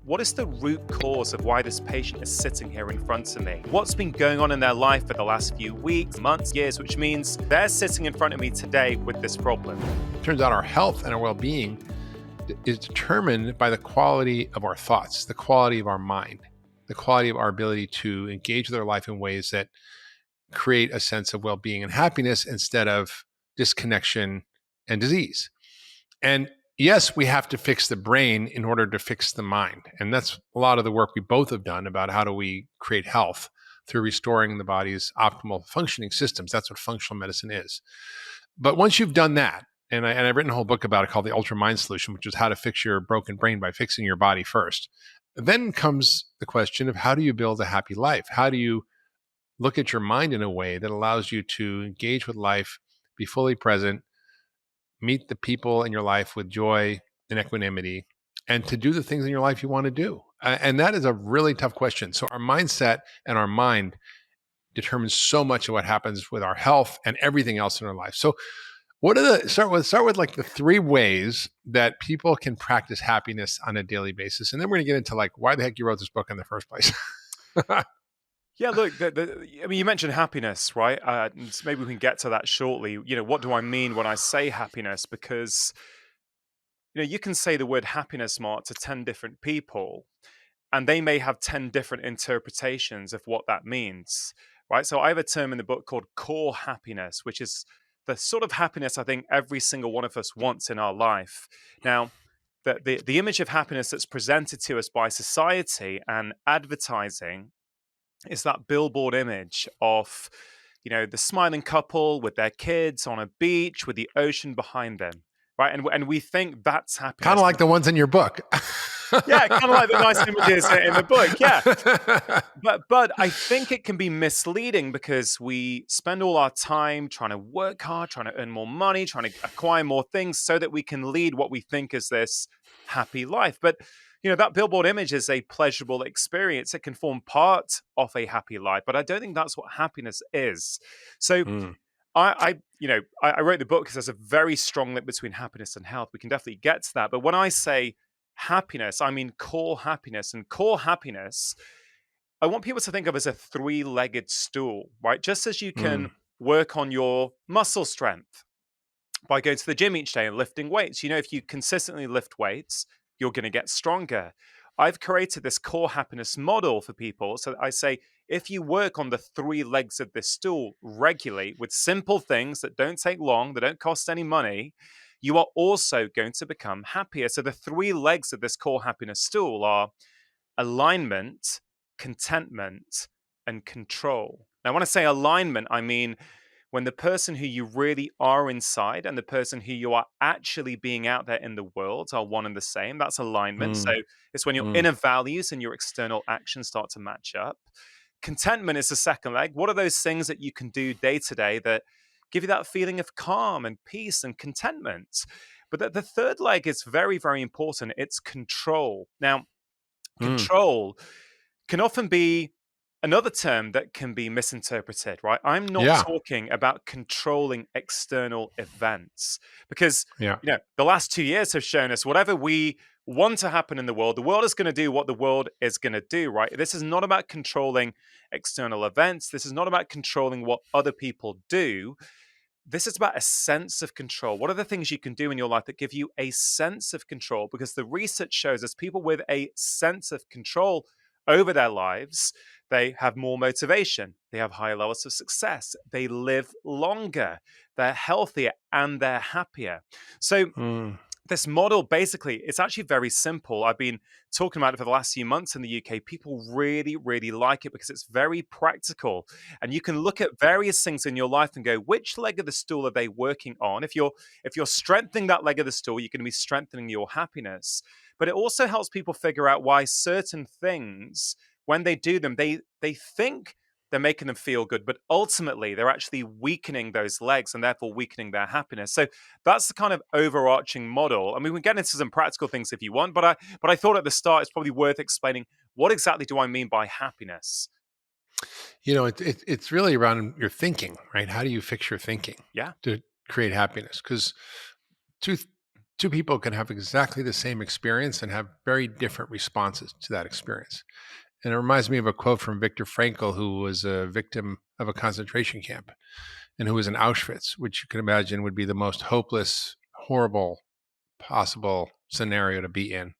what is the root cause of why this patient is sitting here in front of me? What's been going on in their life for the last few weeks, months, years, which means they're sitting in front of me today with this problem. Turns out our health and our well-being is determined by the quality of our thoughts, the quality of our mind, the quality of our ability to engage with our life in ways that create a sense of well-being and happiness instead of disconnection and disease. And yes, we have to fix the brain in order to fix the mind. And that's a lot of the work we both have done about how do we create health through restoring the body's optimal functioning systems. That's what functional medicine is. But once you've done that, and I've written a whole book about it called The Ultra Mind Solution, which is how to fix your broken brain by fixing your body first. Then comes the question of how do you build a happy life? How do you look at your mind in a way that allows you to engage with life, be fully present, meet the people in your life with joy and equanimity, and to do the things in your life you want to do? And that is a really tough question. So our mindset and our mind determines so much of what happens with our health and everything else in our life. So what are the start with like the three ways that people can practice happiness on a daily basis? And then we're gonna get into like why the heck you wrote this book in the first place. Yeah, look, I mean, you mentioned happiness, right? And so maybe we can get to that shortly. What do I mean when I say happiness? Because, you can say the word happiness, Mark, to 10 different people, and they may have 10 different interpretations of what that means, right? So I have a term in the book called core happiness, which is the sort of happiness I think every single one of us wants in our life. Now, the image of happiness that's presented to us by society and advertising is that billboard image of, the smiling couple with their kids on a beach with the ocean behind them, right? And we think that's Kind happiness. of like the ones in your book. Yeah, kind of like the nice images in the book. Yeah. But I think it can be misleading because we spend all our time trying to work hard, trying to earn more money, trying to acquire more things so that we can lead what we think is this happy life. But that billboard image is a pleasurable experience. It can form part of a happy life, but I don't think that's what happiness is. So Mm, I wrote the book because there's a very strong link between happiness and health. We can definitely get to that. But when I say happiness, I mean core happiness. And core happiness, I want people to think of as a three-legged stool, right? Just as you can mm, work on your muscle strength by going to the gym each day and lifting weights. If you consistently lift weights, you're going to get stronger. I've created this core happiness model for people. So I say, if you work on the three legs of this stool regularly with simple things that don't take long, that don't cost any money, you are also going to become happier. So the three legs of this core happiness stool are alignment, contentment, and control. Now, when I say alignment, I mean when the person who you really are inside and the person who you are actually being out there in the world are one and the same. That's alignment. So mm, it's when your mm. inner values and your external actions start to match up. Contentment is the second leg. What are those things that you can do day to day that give you that feeling of calm and peace and contentment? But the third leg is very, very important. It's control. Now, Mm. control can often be another term that can be misinterpreted, right? I'm not Yeah, talking about controlling external events because, yeah. the last 2 years have shown us whatever we want to happen in the world is going to do what the world is going to do, right? This is not about controlling external events. This is not about controlling what other people do. This is about a sense of control. What are the things you can do in your life that give you a sense of control? Because the research shows us people with a sense of control over their lives, they have more motivation, they have higher levels of success, they live longer, they're healthier, and they're happier. So Mm. this model, basically, it's actually very simple. I've been talking about it for the last few months in the UK. People really, really like it because it's very practical. And you can look at various things in your life and go, which leg of the stool are they working on? If you're strengthening that leg of the stool, you're going to be strengthening your happiness. But it also helps people figure out why certain things, when they do them, they think they're making them feel good, but ultimately they're actually weakening those legs and therefore weakening their happiness. So that's the kind of overarching model. I mean, we can get into some practical things if you want, but I thought at the start it's probably worth explaining what exactly do I mean by happiness? It's really around your thinking, right? How do you fix your thinking Yeah. to create happiness? Because two two people can have exactly the same experience and have very different responses to that experience. And it reminds me of a quote from Viktor Frankl, who was a victim of a concentration camp and who was in Auschwitz, which you can imagine would be the most hopeless, horrible possible scenario to be in.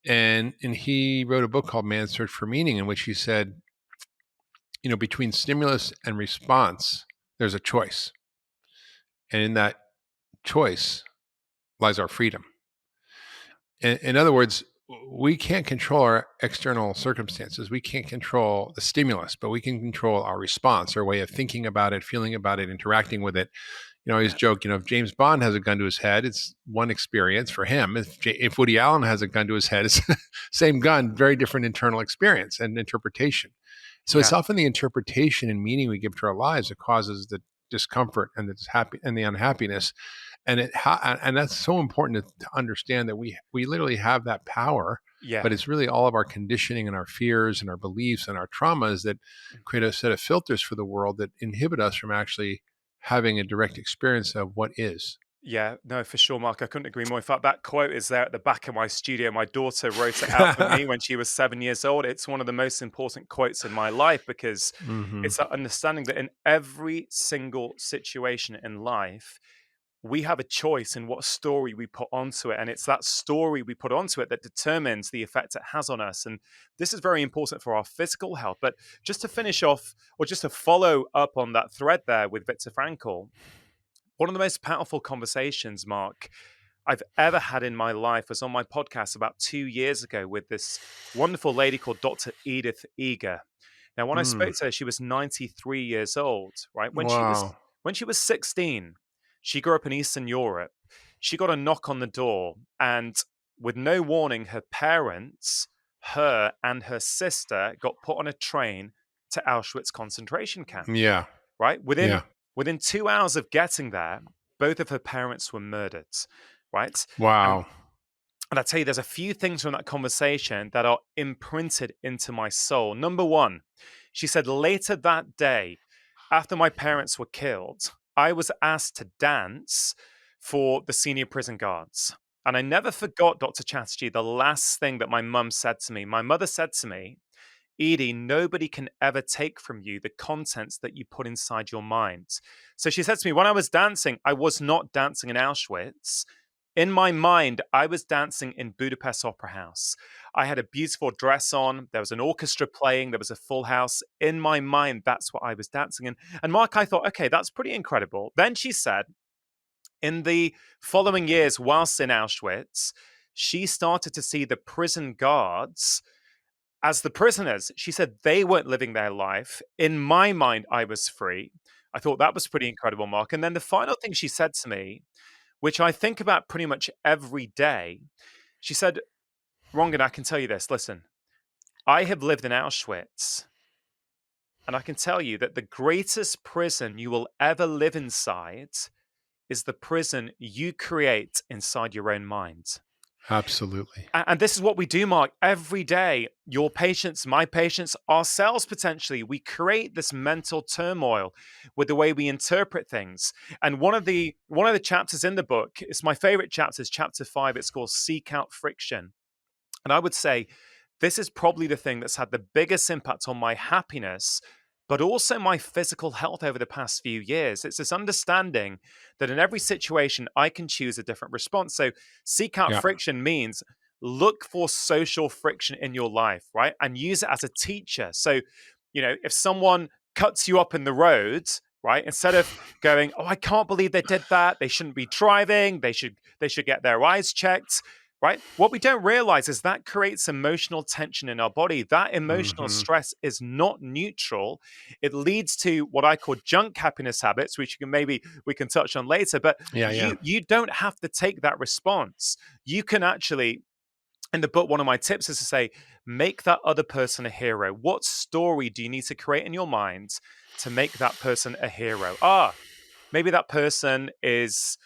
And he wrote a book called Man's Search for Meaning, in which he said, between stimulus and response, there's a choice. And in that choice lies our freedom. In other words, we can't control our external circumstances. We can't control the stimulus, but we can control our response, our way of thinking about it, feeling about it, interacting with it. I always Yeah. joke, if James Bond has a gun to his head, it's one experience for him. If Woody Allen has a gun to his head, it's same gun, very different internal experience and interpretation. So it's Yeah. often the interpretation and meaning we give to our lives that causes the discomfort and the unhappiness. And that's so important to understand that we literally have that power, Yeah. but it's really all of our conditioning and our fears and our beliefs and our traumas that create a set of filters for the world that inhibit us from actually having a direct experience of what is. Yeah, no, for sure, Mark. I couldn't agree more. In fact, that quote is there at the back of my studio. My daughter wrote it out for me when she was 7 years old. It's one of the most important quotes in my life because Hmm. it's that understanding that in every single situation in life, we have a choice in what story we put onto it. And it's that story we put onto it that determines the effect it has on us. And this is very important for our physical health. But just to finish off, or just to follow up on that thread there with Viktor Frankl, one of the most powerful conversations, Mark, I've ever had in my life was on my podcast about 2 years ago with this wonderful lady called Dr. Edith Eger. Now, when I spoke Mm. to her, she was 93 years old, right? Wow. When she was 16, she grew up in Eastern Europe. She got a knock on the door, and with no warning, her parents, her and her sister got put on a train to Auschwitz concentration camp, Yeah. right? Yeah. Within 2 hours of getting there, both of her parents were murdered, right? And Wow. and I tell you, there's a few things from that conversation that are imprinted into my soul. Number one, she said, later that day, after my parents were killed, I was asked to dance for the senior prison guards. And I never forgot, Dr. Chatterjee, the last thing that my mum said to me. My mother said to me, Edie, nobody can ever take from you the contents that you put inside your mind. So she said to me, when I was dancing, I was not dancing in Auschwitz. In my mind, I was dancing in Budapest Opera House. I had a beautiful dress on. There was an orchestra playing. There was a full house. In my mind, that's what I was dancing in. And Mark, I thought, okay, that's pretty incredible. Then she said, in the following years, whilst in Auschwitz, she started to see the prison guards as the prisoners. She said they weren't living their life. In my mind, I was free. I thought that was pretty incredible, Mark. And then the final thing she said to me, which I think about pretty much every day, she said, Rangan, I can tell you this. Listen, I have lived in Auschwitz, and I can tell you that the greatest prison you will ever live inside is the prison you create inside your own mind. Absolutely. And this is what we do, Mark, every day. Your patients, my patients, ourselves potentially. We create this mental turmoil with the way we interpret things. And one of the chapters in the book, it's my favorite chapter, is chapter 5. It's called Seek Out Friction. And I would say this is probably the thing that's had the biggest impact on my happiness, but also my physical health over the past few years. It's this understanding that in every situation, I can choose a different response. So, seek out Yeah. friction means look for social friction in your life, right? And use it as a teacher. So, if someone cuts you up in the road, right, instead of going, "Oh, I can't believe they did that. They shouldn't be driving. They should get their eyes checked." Right? What we don't realize is that creates emotional tension in our body. That emotional Hmm. stress is not neutral. It leads to what I call junk happiness habits, which we can touch on later. But Yeah. Yeah. you don't have to take that response. You can actually, in the book, one of my tips is to say, make that other person a hero. What story do you need to create in your mind to make that person a hero? Maybe that person is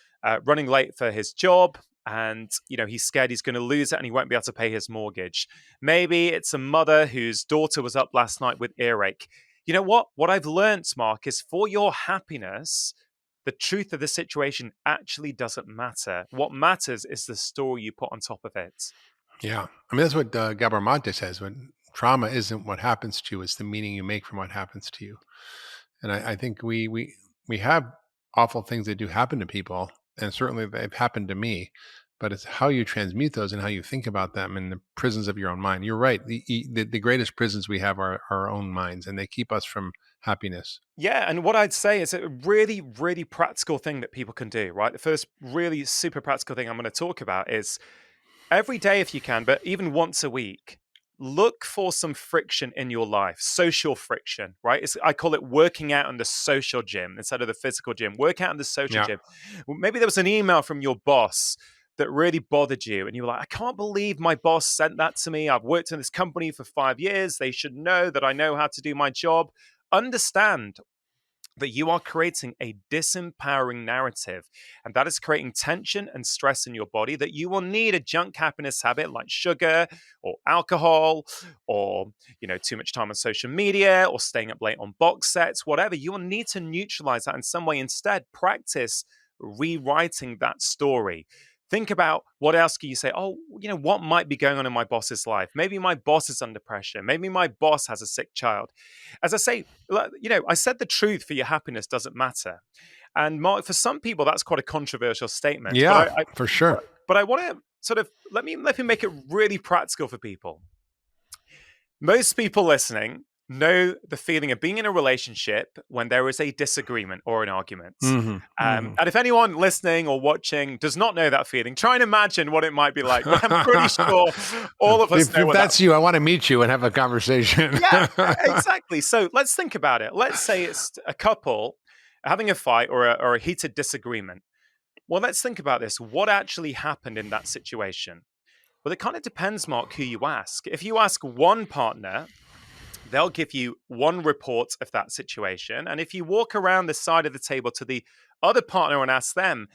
running late for his job, and he's scared he's going to lose it and he won't be able to pay his mortgage. Maybe it's a mother whose daughter was up last night with earache. You know what I've learned, Mark, is for your happiness, the truth of the situation actually doesn't matter. What matters is the story you put on top of it. Yeah. I mean, that's what Gabor Mate says. When trauma isn't what happens to you, it's the meaning you make from what happens to you. And I think we have awful things that do happen to people, and certainly they've happened to me. But it's how you transmute those and how you think about them in the prisons of your own mind. You're right. The greatest prisons we have are our own minds, and they keep us from happiness. Yeah, and what I'd say is a really, really practical thing that people can do, right? The first really super practical thing I'm going to talk about is every day, if you can, but even once a week, look for some friction in your life, social friction, right? I call it working out in the social gym instead of the physical gym. Work out in the social Yeah. gym. Well, maybe there was an email from your boss that really bothered you, and you were like, I can't believe my boss sent that to me. I've worked in this company for 5 years. They should know that I know how to do my job. Understand that you are creating a disempowering narrative, and that is creating tension and stress in your body that you will need a junk happiness habit like sugar or alcohol or too much time on social media or staying up late on box sets, whatever. You will need to neutralize that in some way. Instead, practice rewriting that story. Think about what else can you say. Oh, what might be going on in my boss's life? Maybe my boss is under pressure. Maybe my boss has a sick child. As I say, I said the truth for your happiness doesn't matter. And Mark, for some people, that's quite a controversial statement. But Yeah, I for sure. but I want to sort of let me make it really practical for people. Most people listening know the feeling of being in a relationship when there is a disagreement or an argument. Hmm. Hmm. And if anyone listening or watching does not know that feeling, try and imagine what it might be like. But I'm pretty sure all of us know If what that. that's you, I want to meet you and have a conversation. Yeah, exactly. So let's think about it. Let's say it's a couple having a fight or a heated disagreement. Well, let's think about this. What actually happened in that situation? Well, it kind of depends, Mark, who you ask. If you ask one partner, they'll give you one report of that situation. And if you walk around the side of the table to the other partner and ask them,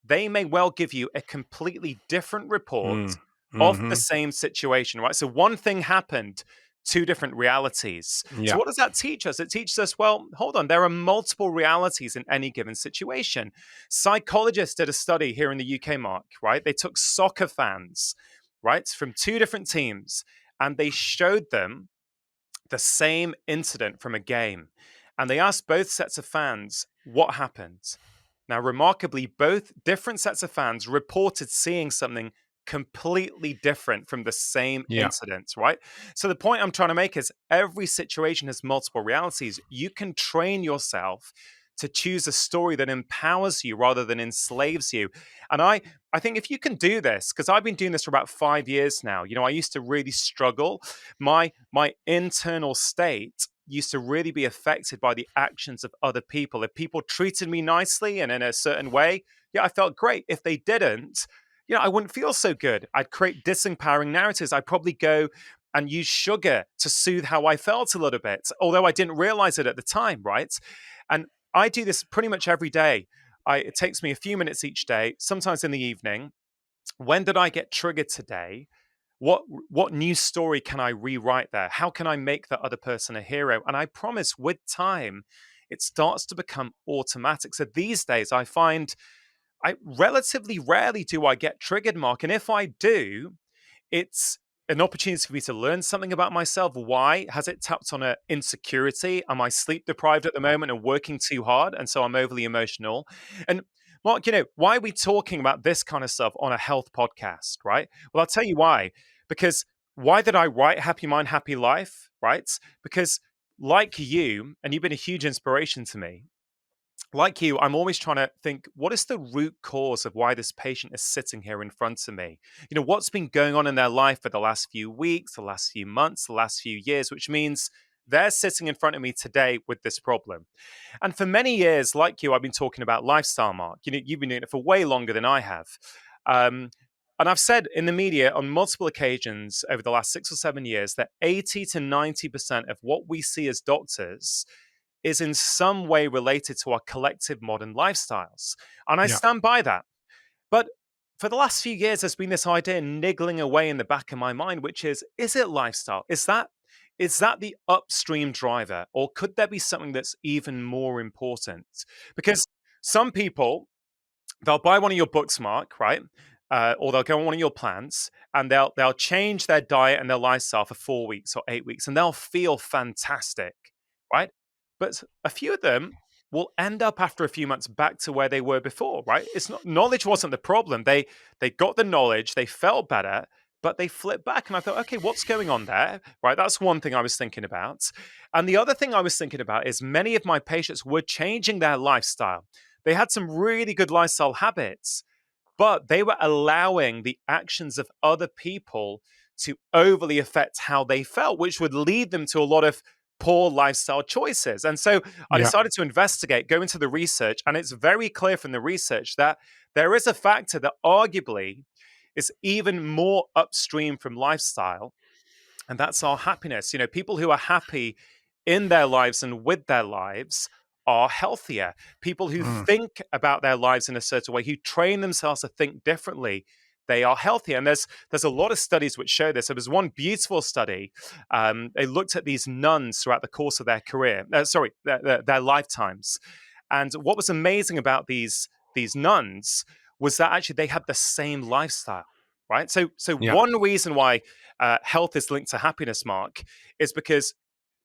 they may well give you a completely different report Mm. of the Hmm. same situation, right? So one thing happened, two different realities. So Yeah. what does that teach us? It teaches us, well, hold on, there are multiple realities in any given situation. Psychologists did a study here in the UK, Mark, right? They took soccer fans, right, from two different teams, and they showed them the same incident from a game. And they asked both sets of fans what happened. Now, remarkably, both different sets of fans reported seeing something completely different from the same Yeah. incident, right? So, the point I'm trying to make is every situation has multiple realities. You can train yourself to choose a story that empowers you rather than enslaves you. And I think if you can do this, because I've been doing this for about 5 years now, I used to really struggle. My internal state used to really be affected by the actions of other people. If people treated me nicely and in a certain way, yeah, I felt great. If they didn't, I wouldn't feel so good. I'd create disempowering narratives. I'd probably go and use sugar to soothe how I felt a little bit, although I didn't realize it at the time, right? And I do this pretty much every day. It takes me a few minutes each day, sometimes in the evening. When did I get triggered today? What new story can I rewrite there? How can I make the other person a hero? And I promise with time, it starts to become automatic. So these days I find I relatively rarely do I get triggered, Mark. And if I do, it's an opportunity for me to learn something about myself. Why? Has it tapped on a insecurity? Am I sleep deprived at the moment and working too hard? And so I'm overly emotional. And Mark, why are we talking about this kind of stuff on a health podcast, right? Well, I'll tell you why. Because why did I write Happy Mind, Happy Life, right? Because like you, and you've been a huge inspiration to me, like you, I'm always trying to think, what is the root cause of why this patient is sitting here in front of me? What's been going on in their life for the last few weeks, the last few months, the last few years, which means they're sitting in front of me today with this problem. And for many years, like you, I've been talking about lifestyle, Mark. You've been doing it for way longer than I have. Um, and I've said in the media on multiple occasions over the last 6 or 7 years that 80 to 90% of what we see as doctors is in some way related to our collective modern lifestyles. And I Yeah. stand by that. But for the last few years, there's been this idea niggling away in the back of my mind, which is it lifestyle? Is that the upstream driver? Or could there be something that's even more important? Because some people, they'll buy one of your books, Mark, right? Or they'll go on one of your plans and they'll change their diet and their lifestyle for 4 weeks or 8 weeks, and they'll feel fantastic, right? But a few of them will end up after a few months back to where they were before, right? It's not knowledge wasn't the problem. They got the knowledge, they felt better, but they flipped back. And I thought, okay, what's going on there? Right. That's one thing I was thinking about. And the other thing I was thinking about is many of my patients were changing their lifestyle. They had some really good lifestyle habits, but they were allowing the actions of other people to overly affect how they felt, which would lead them to a lot of poor lifestyle choices. And so I Yeah. decided to investigate, go into the research, and it's very clear from the research that there is a factor that arguably is even more upstream from lifestyle, and that's our happiness. People who are happy in their lives and with their lives are healthier. People who Mm. think about their lives in a certain way, who train themselves to think differently, they are healthier. And there's a lot of studies which show this. There was one beautiful study. They looked at these nuns throughout the course of their career, their lifetimes. And what was amazing about these nuns was that actually they had the same lifestyle, right? So Yeah. one reason why health is linked to happiness, Mark, is because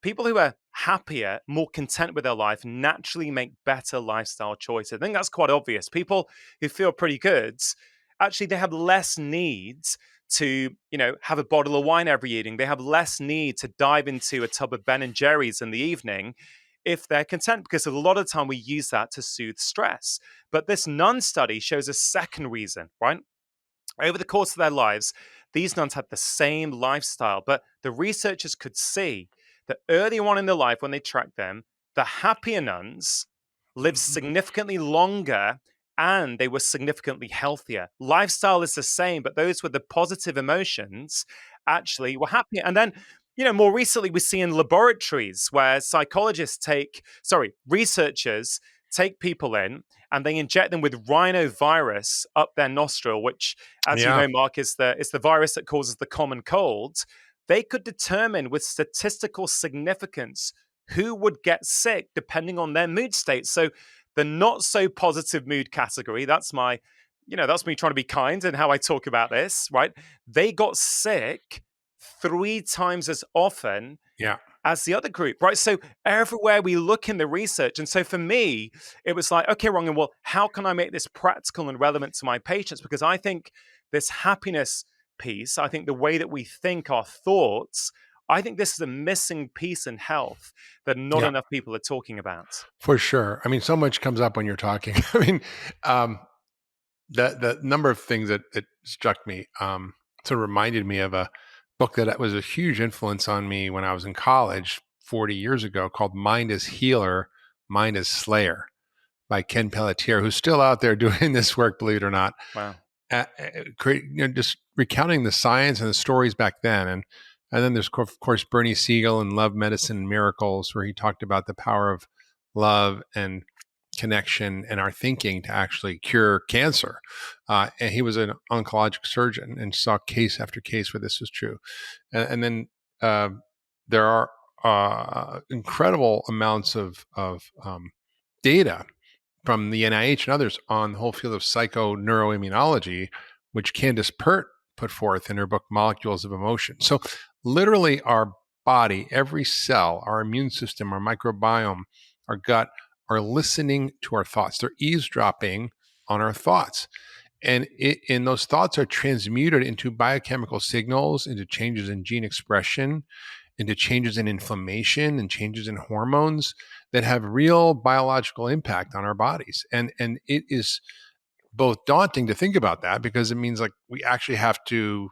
people who are happier, more content with their life, naturally make better lifestyle choices. I think that's quite obvious. People who feel pretty good, actually, they have less needs to, have a bottle of wine every evening. They have less need to dive into a tub of Ben and Jerry's in the evening if they're content, because a lot of the time we use that to soothe stress. But this nun study shows a second reason, right? Over the course of their lives, these nuns had the same lifestyle, but the researchers could see that early on in their life, when they tracked them, the happier nuns lived significantly longer and they were significantly healthier. Lifestyle is the same, but those with the positive emotions actually were happier. And then, more recently, we see in laboratories where researchers take people in and they inject them with rhinovirus up their nostril, which, as you Yeah. know, Mark, is the virus that causes the common cold. They could determine with statistical significance who would get sick depending on their mood state. So the not so positive mood category, that's me trying to be kind in how I talk about this, right? They got sick 3 times as often Yeah. as the other group, right? So everywhere we look in the research. And so for me, it was like, okay, Rangan, well, how can I make this practical and relevant to my patients? Because I think this happiness piece, I think the way that we think, our thoughts, I think this is a missing piece in health that not Yeah. enough people are talking about. For sure. I mean, so much comes up when you're talking. I mean, um, the number of things that struck me sort of reminded me of a book that was a huge influence on me when I was in college 40 years ago, called Mind is Healer, Mind is Slayer, by Ken Pelletier, who's still out there doing this work, believe it or not. Wow. Just recounting the science and the stories back then. And then there's, of course, Bernie Siegel and Love, Medicine, and Miracles, where he talked about the power of love and connection and our thinking to actually cure cancer. And he was an oncologic surgeon and saw case after case where this was true. And then there are incredible amounts of data from the NIH and others on the whole field of psychoneuroimmunology, which Candace Pert put forth in her book, Molecules of Emotion. So, literally, our body, every cell, our immune system, our microbiome, our gut are listening to our thoughts. They're eavesdropping on our thoughts. And those thoughts are transmuted into biochemical signals, into changes in gene expression, into changes in inflammation and changes in hormones that have real biological impact on our bodies. And it is both daunting to think about that, because it means like we actually have to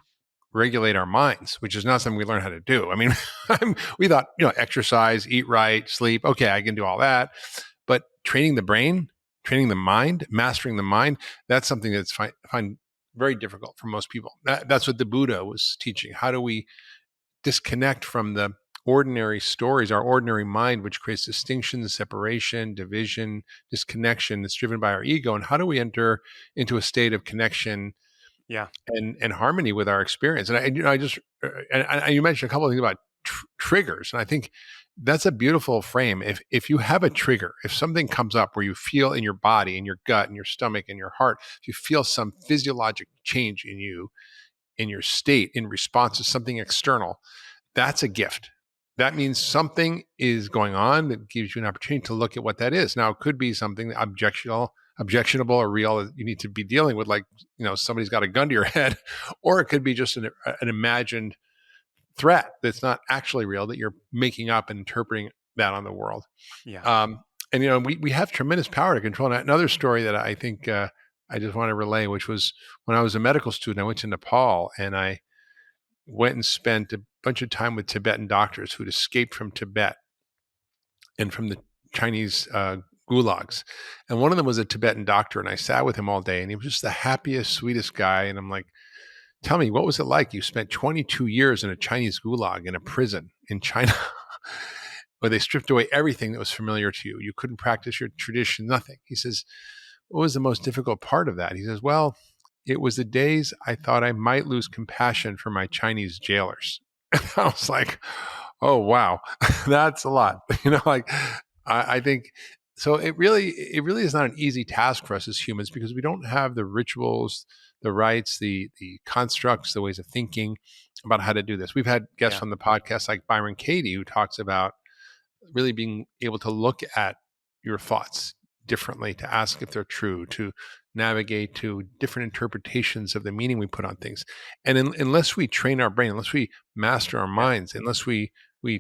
regulate our minds, which is not something we learn how to do. I mean, we thought, exercise, eat right, sleep. Okay, I can do all that. But training the brain, training the mind, mastering the mind, that's something that's find very difficult for most people. That's what the Buddha was teaching. How do we disconnect from the ordinary stories, our ordinary mind, which creates distinction, separation, division, disconnection that's driven by our ego? And how do we enter into a state of connection Yeah. and harmony with our experience? And I just, and you mentioned a couple of things about triggers. And I think that's a beautiful frame. If you have a trigger, if something comes up where you feel in your body, in your gut, in your stomach, in your heart, if you feel some physiologic change in you, in your state, in response to something external, that's a gift. That means something is going on that gives you an opportunity to look at what that is. Now, it could be something objectionable or real that you need to be dealing with, like, somebody's got a gun to your head, or it could be just an imagined threat that's not actually real that you're making up and interpreting that on the world. Yeah. And we have tremendous power to control that. Another story that I think I just want to relay, which was when I was a medical student, I went to Nepal and I went and spent a bunch of time with Tibetan doctors who'd escaped from Tibet and from the Chinese gulags. And one of them was a Tibetan doctor, and I sat with him all day, and he was just the happiest, sweetest guy. And I'm like, tell me, what was it like? You spent 22 years in a Chinese gulag in a prison in China where they stripped away everything that was familiar to you. You couldn't practice your tradition, nothing. He says, what was the most difficult part of that? He says, well, it was the days I thought I might lose compassion for my Chinese jailers. And I was like, oh, wow, that's a lot. Like I think so. It really is not an easy task for us as humans because we don't have the rituals, the rites, the constructs, the ways of thinking about how to do this. We've had guests Yeah. on the podcast like Byron Katie, who talks about really being able to look at your thoughts differently, to ask if they're true, to navigate to different interpretations of the meaning we put on things. And unless we train our brain, unless we master our Yeah. minds, unless we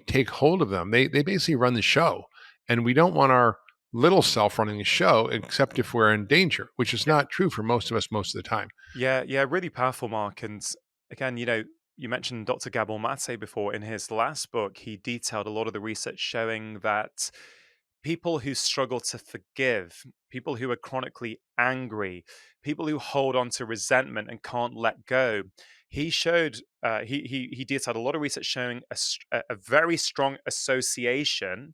take hold of them, they basically run the show. And we don't want our little self running the show, except if we're in danger, which is not true for most of us most of the time. Yeah, yeah, really powerful, Mark. And again, you mentioned Dr. Gabor Mate before. In his last book, he detailed a lot of the research showing that people who struggle to forgive, people who are chronically angry, people who hold on to resentment and can't let go. He showed he detailed a lot of research showing a very strong association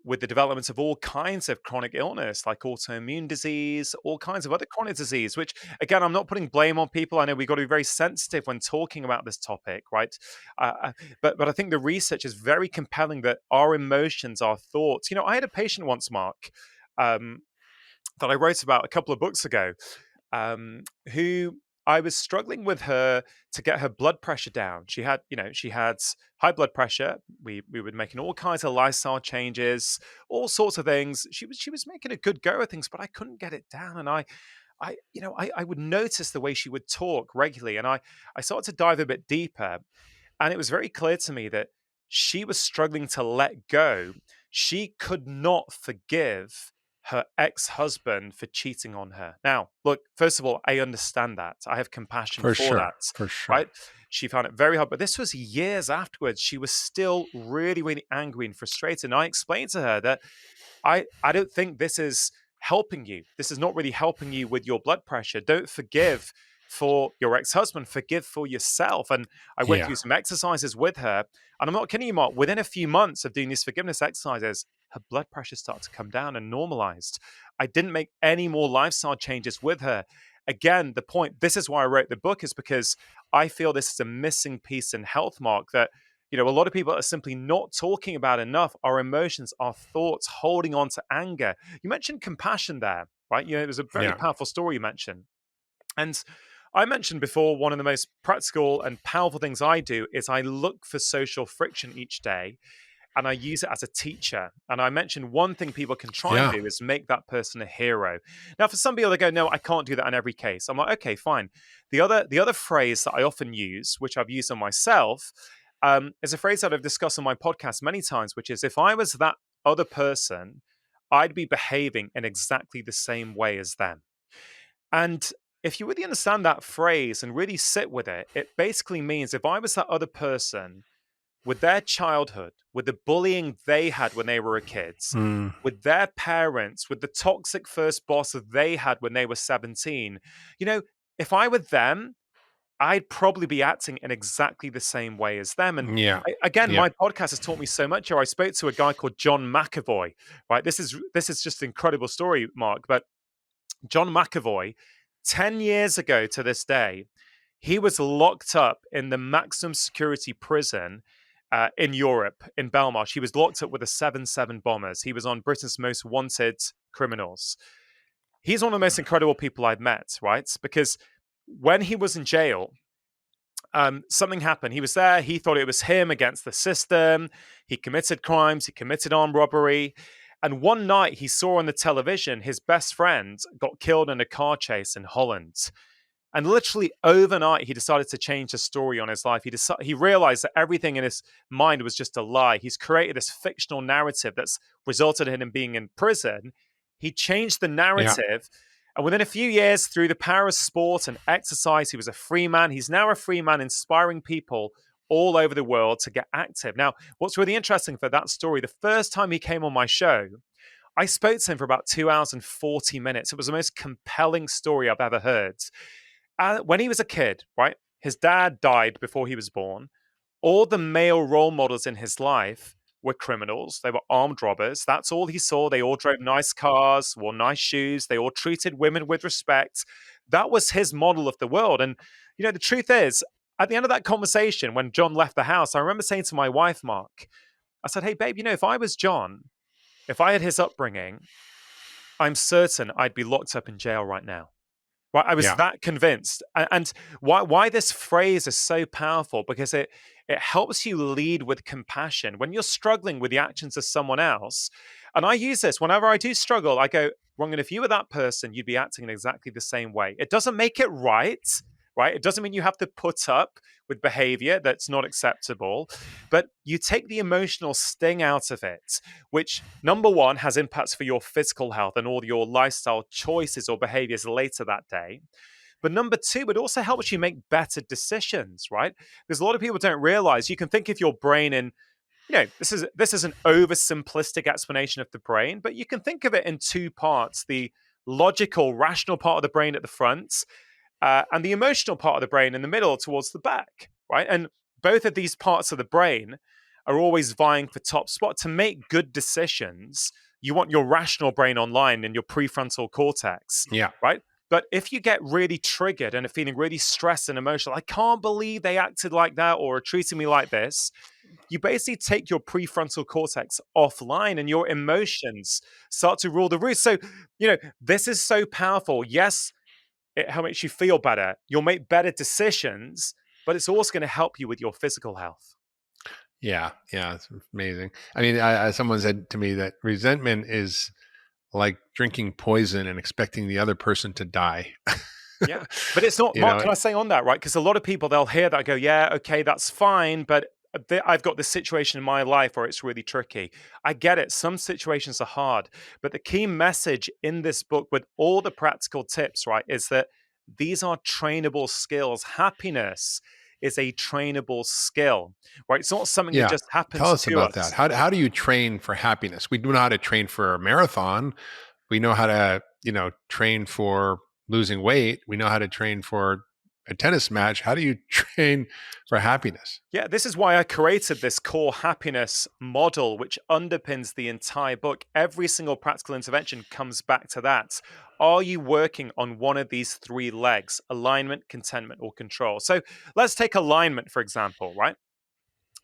with the development of all kinds of chronic illness like autoimmune disease, all kinds of other chronic disease, which again, I'm not putting blame on people. I know we've got to be very sensitive when talking about this topic, right? But I think the research is very compelling that our emotions, our thoughts. I had a patient once, Mark, um, that I wrote about a couple of books ago, who I was struggling with her to get her blood pressure down. She had high blood pressure. We were making all kinds of lifestyle changes, all sorts of things. She was making a good go of things, but I couldn't get it down. And I would notice the way she would talk regularly, and I started to dive a bit deeper, and it was very clear to me that she was struggling to let go. She could not forgive her ex-husband for cheating on her. Now, look, first of all, I understand that. I have compassion For for sure. that, For sure. right? She found it very hard, but this was years afterwards. She was still really, really angry and frustrated. And I explained to her that I don't think this is helping you. This is not really helping you with your blood pressure. Don't forgive for your ex-husband, forgive for yourself. And I went Yeah. through some exercises with her. And I'm not kidding you, Mark. Within a few months of doing these forgiveness exercises, her blood pressure started to come down and normalized. I didn't make any more lifestyle changes with her. Again, the point, this is why I wrote the book, is because I feel this is a missing piece in health, Mark, that a lot of people are simply not talking about enough our emotions, our thoughts, holding on to anger. You mentioned compassion there, right? It was a very Yeah. powerful story you mentioned. And I mentioned before, one of the most practical and powerful things I do is I look for social friction each day and I use it as a teacher. And I mentioned one thing people can try and Yeah. do is make that person a hero. Now, for some people, they go, "No, I can't do that in every case." I'm like, "Okay, fine." The other phrase that I often use, which I've used on myself, is a phrase that I've discussed on my podcast many times, which is, if I was that other person, I'd be behaving in exactly the same way as them. And if you really understand that phrase and really sit with it, it basically means if I was that other person with their childhood, with the bullying they had when they were kids, Mm, with their parents, with the toxic first boss that they had when they were 17, you know, if I were them, I'd probably be acting in exactly the same way as them. And yeah. again, Yeah. my podcast has taught me so much here. I spoke to a guy called John McAvoy, right? This is just an incredible story, Mark. But John McAvoy, 10 years ago to this day, he was locked up in the maximum security prison in Europe, in Belmarsh. He was locked up with the 7-7 bombers. He was on Britain's most wanted criminals. He's one of the most incredible people I've met, right? Because when he was in jail, something happened. He was there. He thought it was him against the system. He committed crimes. He committed armed robbery. And one night he saw on the television his best friend got killed in a car chase in Holland. And literally overnight, he decided to change the story on his life. He realized that everything in his mind was just a lie. He's created this fictional narrative that's resulted in him being in prison. He changed the Yeah. narrative. And within a few years, through the power of sport and exercise, he was a free man. He's now a free man, inspiring people all over the world to get active. Now, what's really interesting for that story, the first time he came on my show, I spoke to him for about 2 hours and 40 minutes. It was the most compelling story I've ever heard. When he was a kid, right, his dad died before he was born. All the male role models in his life were criminals. They were armed robbers. That's all he saw. They all drove nice cars, wore nice shoes. They all treated women with respect. That was his model of the world. And, the truth is, at the end of that conversation, when John left the house, I remember saying to my wife, Mark, I said, hey, babe, if I was John, if I had his upbringing, I'm certain I'd be locked up in jail right now. Right, I was Yeah. that convinced, and why this phrase is so powerful, because it helps you lead with compassion when you're struggling with the actions of someone else. And I use this whenever I do struggle. I go, Rangan, if you were that person, you'd be acting in exactly the same way. It doesn't make it right, right? It doesn't mean you have to put up with behavior that's not acceptable, but you take the emotional sting out of it, which number one has impacts for your physical health and all your lifestyle choices or behaviors later that day. But number two, it also helps you make better decisions, right? Because a lot of people don't realize you can think of your brain in, this is an oversimplistic explanation of the brain, but you can think of it in two parts: the logical, rational part of the brain at the front, and the emotional part of the brain in the middle towards the back, right? And both of these parts of the brain are always vying for top spot. To make good decisions, you want your rational brain online in your prefrontal cortex, Yeah. right? But if you get really triggered and are feeling really stressed and emotional, I can't believe they acted like that or are treating me like this, you basically take your prefrontal cortex offline and your emotions start to rule the roost. So, this is so powerful. Yes, it makes you feel better. You'll make better decisions, but it's also going to help you with your physical health. Yeah. Yeah. It's amazing. I mean, someone said to me that resentment is like drinking poison and expecting the other person to die. Yeah. But it's not, you Mark, know, can I say on that, right? Because a lot of people, they'll hear that and go, yeah, okay, that's fine. But I've got this situation in my life where it's really tricky. I get it. Some situations are hard. But the key message in this book, with all the practical tips, right, is that these are trainable skills. Happiness is a trainable skill, right? It's not something that Yeah. just Tell happens us to about that. us. How do you train for happiness? We do know how to train for a marathon. We know how to, train for losing weight. We know how to train for a tennis match. How do you train for happiness? Yeah, this is why I created this core happiness model, which underpins the entire book. Every single practical intervention comes back to that. Are you working on one of these three legs: alignment, contentment, or control? So let's take alignment, for example, right?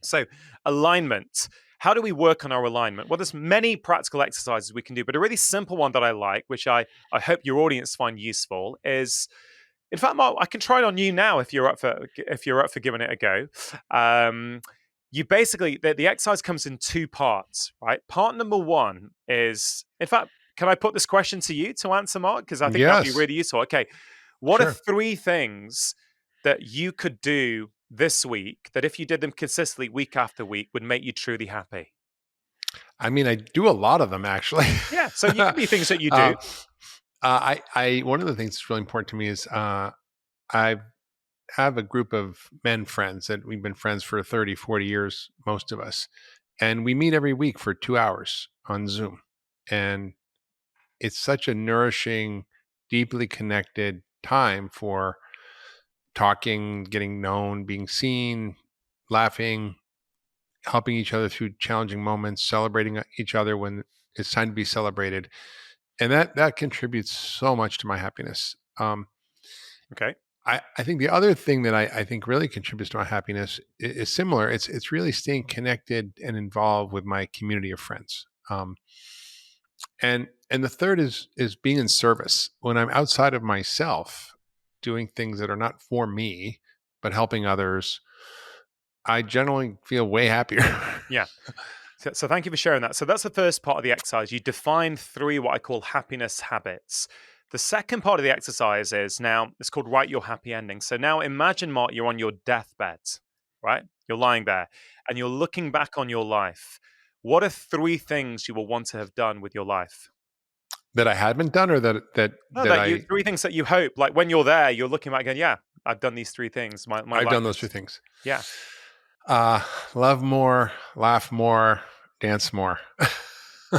So, alignment. How do we work on our alignment? Well, there's many practical exercises we can do, but a really simple one that I like, which I hope your audience find useful, is, in fact, Mark, I can try it on you now if you're up for giving it a go. You basically, the exercise comes in two parts, right? Part number one is, in fact, can I put this question to you to answer, Mark? Because I think that'd be Yes, really useful. Okay, what are sure. three things that you could do this week that, if you did them consistently week after week, would make you truly happy? I mean, I do a lot of them actually. Yeah, so you can be things that you uh, do. one of the things that's really important to me is I have a group of men friends that we've been friends for 30, 40 years, most of us. And we meet every week for 2 hours on Zoom. And it's such a nourishing, deeply connected time for talking, getting known, being seen, laughing, helping each other through challenging moments, celebrating each other when it's time to be celebrated. And that contributes so much to my happiness. Okay. I think the other thing that I think really contributes to my happiness is similar. It's really staying connected and involved with my community of friends. And the third is being in service when I'm outside of myself, doing things that are not for me but helping others. I generally feel way happier. Yeah. So thank you for sharing that. So that's the first part of the exercise. You define three what I call happiness habits. The second part of the exercise is now it's called write your happy ending. So now imagine, Mark, you're on your deathbed, right? You're lying there and you're looking back on your life. What are three things you will want to have done with your life? That I had been done, or No, that that you I three things that you hope, like when you're there, you're looking back going, yeah, I've done these three things. My I've life done those two is, things. yeah. Uh, love more, laugh more, dance more.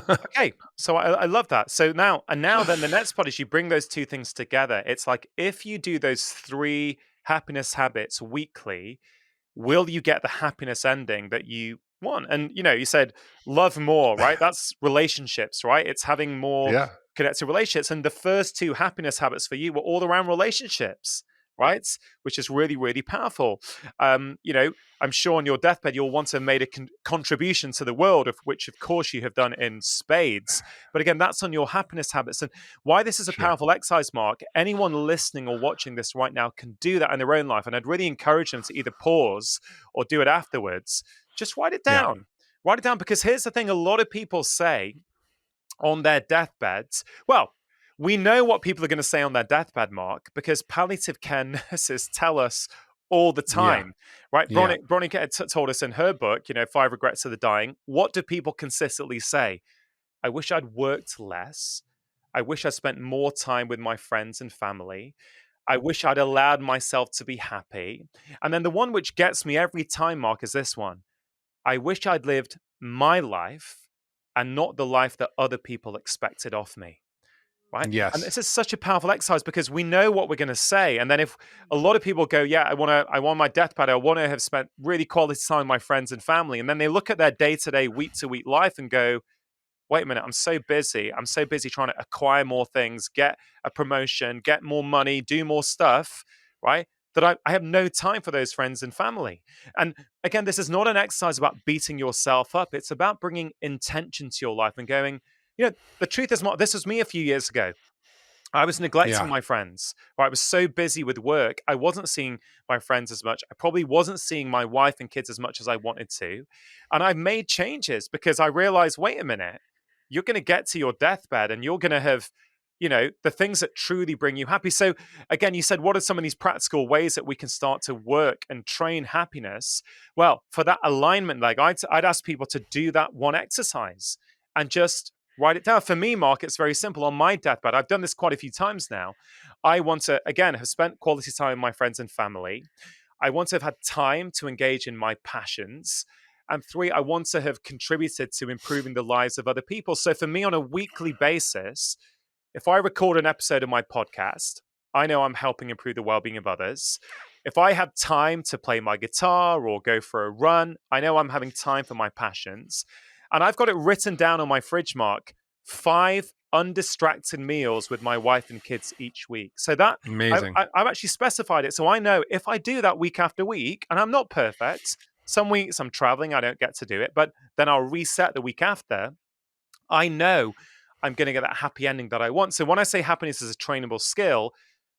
Okay, so I love that. So now then the next part is you bring those two things together. It's like if you do those three happiness habits weekly, will you get the happiness ending that you want? And you said love more, right? That's relationships, right? It's having more Yeah, connected relationships. And the first two happiness habits for you were all around relationships, right? Which is really, really powerful. I'm sure on your deathbed you'll want to have made a contribution to the world, of which, of course, you have done in spades. But again, that's on your happiness habits. And why this is a sure. powerful exercise, Mark, anyone listening or watching this right now can do that in their own life. And I'd really encourage them to either pause or do it afterwards. Just write it Yeah, down. Write it down, because here's the thing: a lot of people say on their deathbeds, well, we know what people are going to say on their deathbed, Mark, because palliative care nurses tell us all the yeah, time, right? yeah, Bronica told us in her book, Five Regrets of the Dying. What do people consistently say? I wish I'd worked less. I wish I spent more time with my friends and family. I wish I'd allowed myself to be happy. And then the one which gets me every time, Mark, is this one. I wish I'd lived my life and not the life that other people expected of me. Right. And yes, this is such a powerful exercise because we know what we're going to say. And then if a lot of people go, yeah, I want my deathbed, I want to have spent really quality time with my friends and family. And then they look at their day to day, week to week life and go, wait a minute, I'm so busy. I'm so busy trying to acquire more things, get a promotion, get more money, do more stuff, right? That I have no time for those friends and family. And again, this is not an exercise about beating yourself up. It's about bringing intention to your life and going, the truth is, Mark, this was me a few years ago. I was neglecting yeah, my friends. Right? I was so busy with work. I wasn't seeing my friends as much. I probably wasn't seeing my wife and kids as much as I wanted to. And I made changes because I realized, wait a minute, you're going to get to your deathbed and you're going to have, the things that truly bring you happy. So again, you said, what are some of these practical ways that we can start to work and train happiness? Well, for that alignment leg, I'd ask people to do that one exercise and just write it down. For me, Mark, it's very simple. On my deathbed, I've done this quite a few times now. I want to, again, have spent quality time with my friends and family. I want to have had time to engage in my passions. And three, I want to have contributed to improving the lives of other people. So for me, on a weekly basis, if I record an episode of my podcast, I know I'm helping improve the well-being of others. If I have time to play my guitar or go for a run, I know I'm having time for my passions. And I've got it written down on my fridge, Mark, 5 undistracted meals with my wife and kids each week. So that amazing. I've actually specified it. So I know if I do that week after week, and I'm not perfect, some weeks I'm traveling, I don't get to do it, but then I'll reset the week after. I know I'm going to get that happy ending that I want. So when I say happiness is a trainable skill,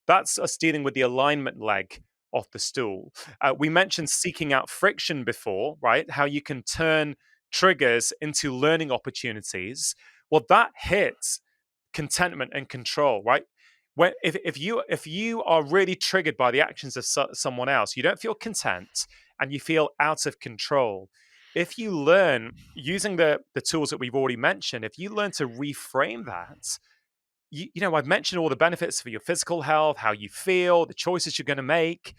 that's us dealing with the alignment leg of the stool. We mentioned seeking out friction before, right? How you can turn triggers into learning opportunities. Well, that hits contentment and control, right? If you are really triggered by the actions of someone else, you don't feel content and you feel out of control. If you learn using the tools that we've already mentioned, if you learn to reframe that, I've mentioned all the benefits for your physical health, how you feel, the choices you're going to make.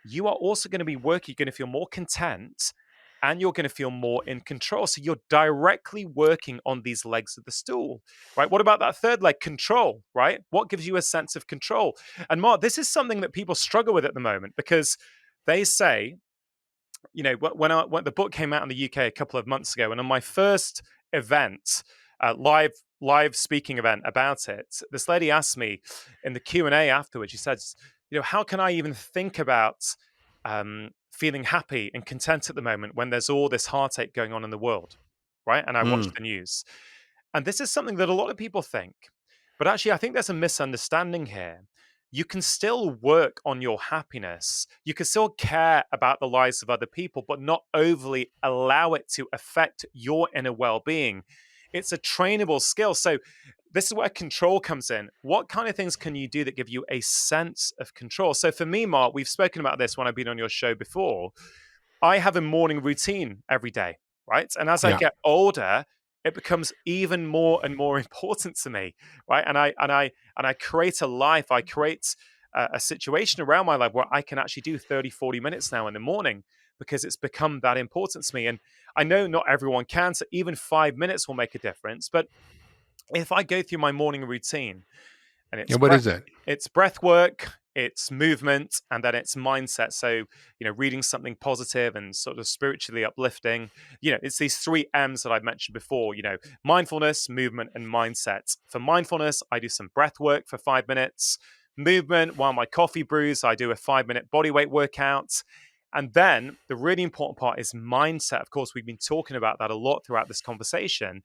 You are also going to be working, you're going to feel more content and you're going to feel more in control. So you're directly working on these legs of the stool, right? What about that third leg, control, right? What gives you a sense of control? And Mark, this is something that people struggle with at the moment because they say, when the book came out in the UK a couple of months ago, and on my first event, live speaking event about it, this lady asked me in the Q&A afterwards, she said, how can I even think about feeling happy and content at the moment when there's all this heartache going on in the world, right? And I watch Mm. the news. And this is something that a lot of people think, but actually, I think there's a misunderstanding here. You can still work on your happiness. You can still care about the lives of other people, but not overly allow it to affect your inner well being. It's a trainable skill. So, this is where control comes in. What kind of things can you do that give you a sense of control? So, for me, Mark, we've spoken about this when I've been on your show before. I have a morning routine every day, right? And as I Yeah. get older, it becomes even more and more important to me, right? And I create a life, I create a situation around my life where I can actually do 30, 40 minutes now in the morning because it's become that important to me. And I know not everyone can, so even 5 minutes will make a difference. But if I go through my morning routine, and Yeah. What is that? it's breath work, it's movement, and then it's mindset. So, reading something positive and sort of spiritually uplifting. It's these three M's that I've mentioned before, mindfulness, movement, and mindset. For mindfulness, I do some breath work for 5 minutes. Movement, while my coffee brews, I do a 5 minute body weight workout. And then the really important part is mindset. Of course, we've been talking about that a lot throughout this conversation.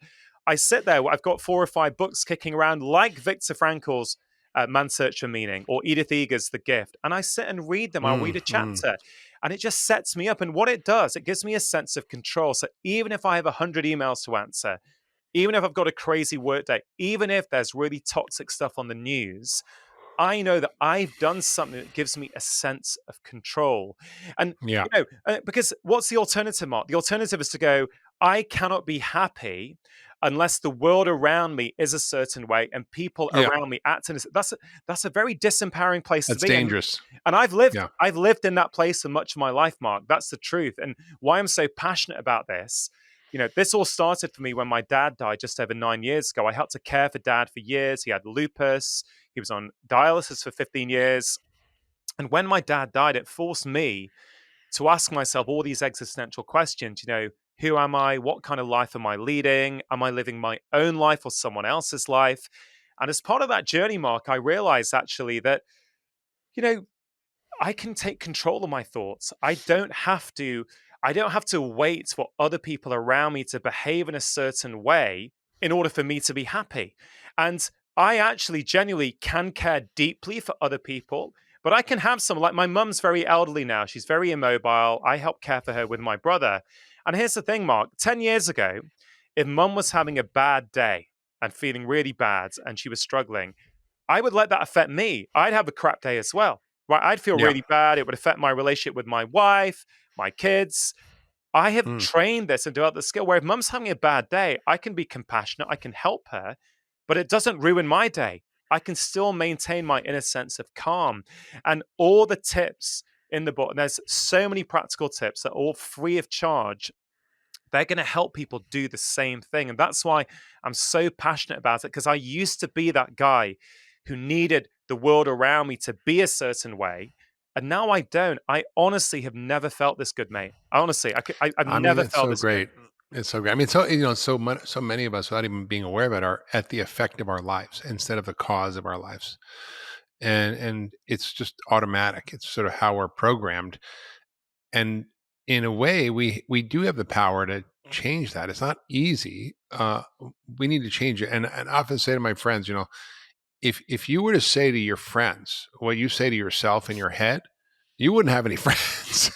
I sit there, I've got 4 or 5 books kicking around, like Viktor Frankl's Man's Search for Meaning or Edith Eger's The Gift. And I sit and read them. I'll read a Mm. chapter and it just sets me up. And what it does, it gives me a sense of control. So even if I have 100 emails to answer, even if I've got a crazy work day, even if there's really toxic stuff on the news, I know that I've done something that gives me a sense of control. And, Yeah. because what's the alternative, Mark? The alternative is to go, I cannot be happy unless the world around me is a certain way and people Yeah. around me act in a, that's a very disempowering place to That's be. And dangerous. I've lived Yeah. I've lived in that place for much of my life, Mark. That's the truth. And why I'm so passionate about this, this all started for me when my dad died just over 9 years ago. I helped to care for dad for years. He had lupus. He was on dialysis for 15 years. And when my dad died, it forced me to ask myself all these existential questions. Who am I? What kind of life am I leading? Am I living my own life or someone else's life? And as part of that journey, Mark, I realized actually that, you know, I can take control of my thoughts. I don't have to wait for other people around me to behave in a certain way in order for me to be happy. And I actually genuinely can care deeply for other people, but I can have some, like my mum's very elderly now. She's very immobile. I help care for her with my brother. And here's the thing, Mark, 10 years ago, if mum was having a bad day and feeling really bad and she was struggling, I would let that affect me. I'd have a crap day as well, right? I'd feel Yeah. really bad. It would affect my relationship with my wife, my kids. I have Mm. trained this and developed the skill where if mum's having a bad day, I can be compassionate, I can help her, but it doesn't ruin my day. I can still maintain my inner sense of calm. And all the tips in the book, and there's so many practical tips that are all free of charge, they're going to help people do the same thing. And that's why I'm so passionate about it, because I used to be that guy who needed the world around me to be a certain way. And now I don't. I honestly have never felt this good, mate. Honestly, I've I mean, never it's felt so this good. great. It's so great. I mean, so many of us, without even being aware of it, are at the effect of our lives instead of the cause of our lives, and it's just automatic. It's sort of how we're programmed, and in a way, we do have the power to change that. It's not easy. We need to change it, and I often say to my friends, if you were to say to your friends what you say to yourself in your head, you wouldn't have any friends.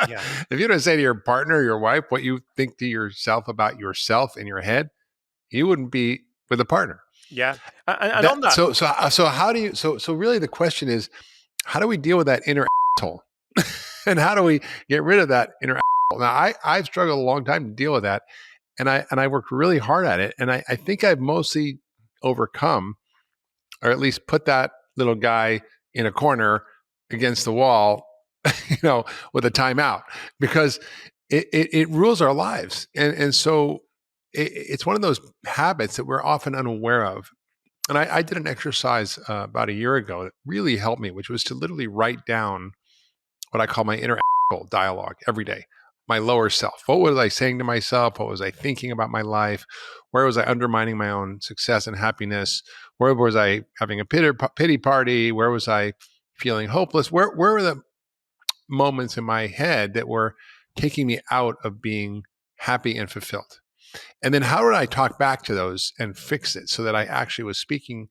Yeah. If you were to say to your partner, your wife, what you think to yourself about yourself in your head, you wouldn't be with a partner. Yeah. And on That that, so how do you so really the question is, how do we deal with that inner asshole? And how do we get rid of that inner asshole? Now I've struggled a long time to deal with that, and I worked really hard at it, and I think I've mostly overcome, or at least put that little guy in a corner against the wall, with a timeout, because it rules our lives. And so it's one of those habits that we're often unaware of. And I did an exercise about a year ago that really helped me, which was to literally write down what I call my inner dialogue every day, my lower self. What was I saying to myself? What was I thinking about my life? Where was I undermining my own success and happiness? Where was I having a pity party? Where was I feeling hopeless? Where were the moments in my head that were taking me out of being happy and fulfilled? And then how did I talk back to those and fix it so that I actually was speaking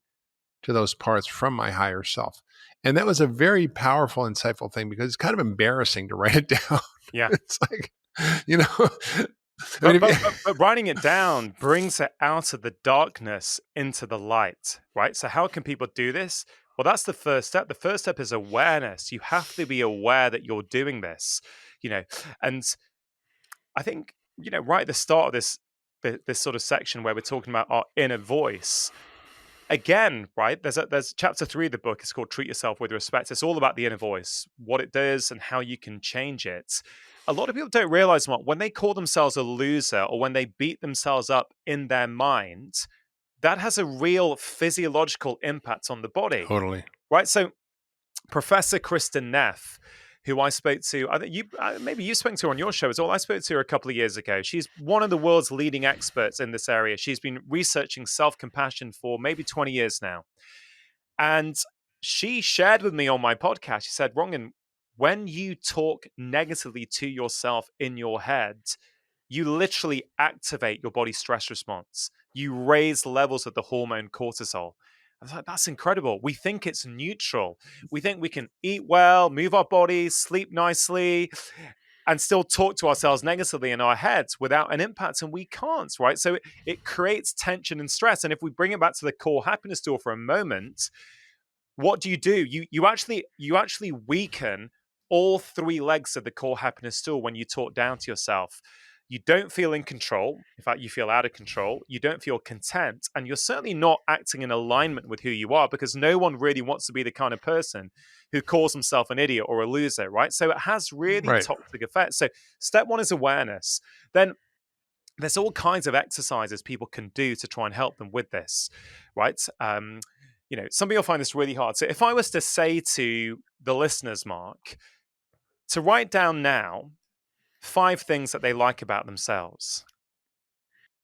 to those parts from my higher self? And that was a very powerful, insightful thing because it's kind of embarrassing to write it down. Yeah. It's like, you know, I mean, But if but you, but but writing it down brings it out of the darkness into the light, right? So how can people do this? Well, that's the first step. The first step is awareness. You have to be aware that you're doing this, you know. And I think, right at the start of this sort of section where we're talking about our inner voice, again, right? There's chapter 3 of the book. It's called Treat Yourself with Respect. It's all about the inner voice, what it does and how you can change it. A lot of people don't realize what when they call themselves a loser or when they beat themselves up in their mind, that has a real physiological impact on the body, totally. right? So Professor Kristen Neff, who I spoke to, I think you maybe you spoke to her on your show as well. I spoke to her a couple of years ago. She's one of the world's leading experts in this area. She's been researching self-compassion for maybe 20 years now. And she shared with me on my podcast, she said, Rongan, when you talk negatively to yourself in your head, you literally activate your body's stress response. You raise levels of the hormone cortisol. I was like, that's incredible. We think it's neutral. We think we can eat well, move our bodies, sleep nicely, and still talk to ourselves negatively in our heads without an impact. And we can't, right? So it creates tension and stress. And if we bring it back to the core happiness tool for a moment, what do? You actually weaken all three legs of the core happiness stool when you talk down to yourself. You don't feel in control. In fact, you feel out of control. You don't feel content. And you're certainly not acting in alignment with who you are because no one really wants to be the kind of person who calls himself an idiot or a loser, right? So it has really Right. toxic effects. So step one is awareness. Then there's all kinds of exercises people can do to try and help them with this, right? Some people find this really hard. So if I was to say to the listeners, Mark, to write down now 5 things that they like about themselves,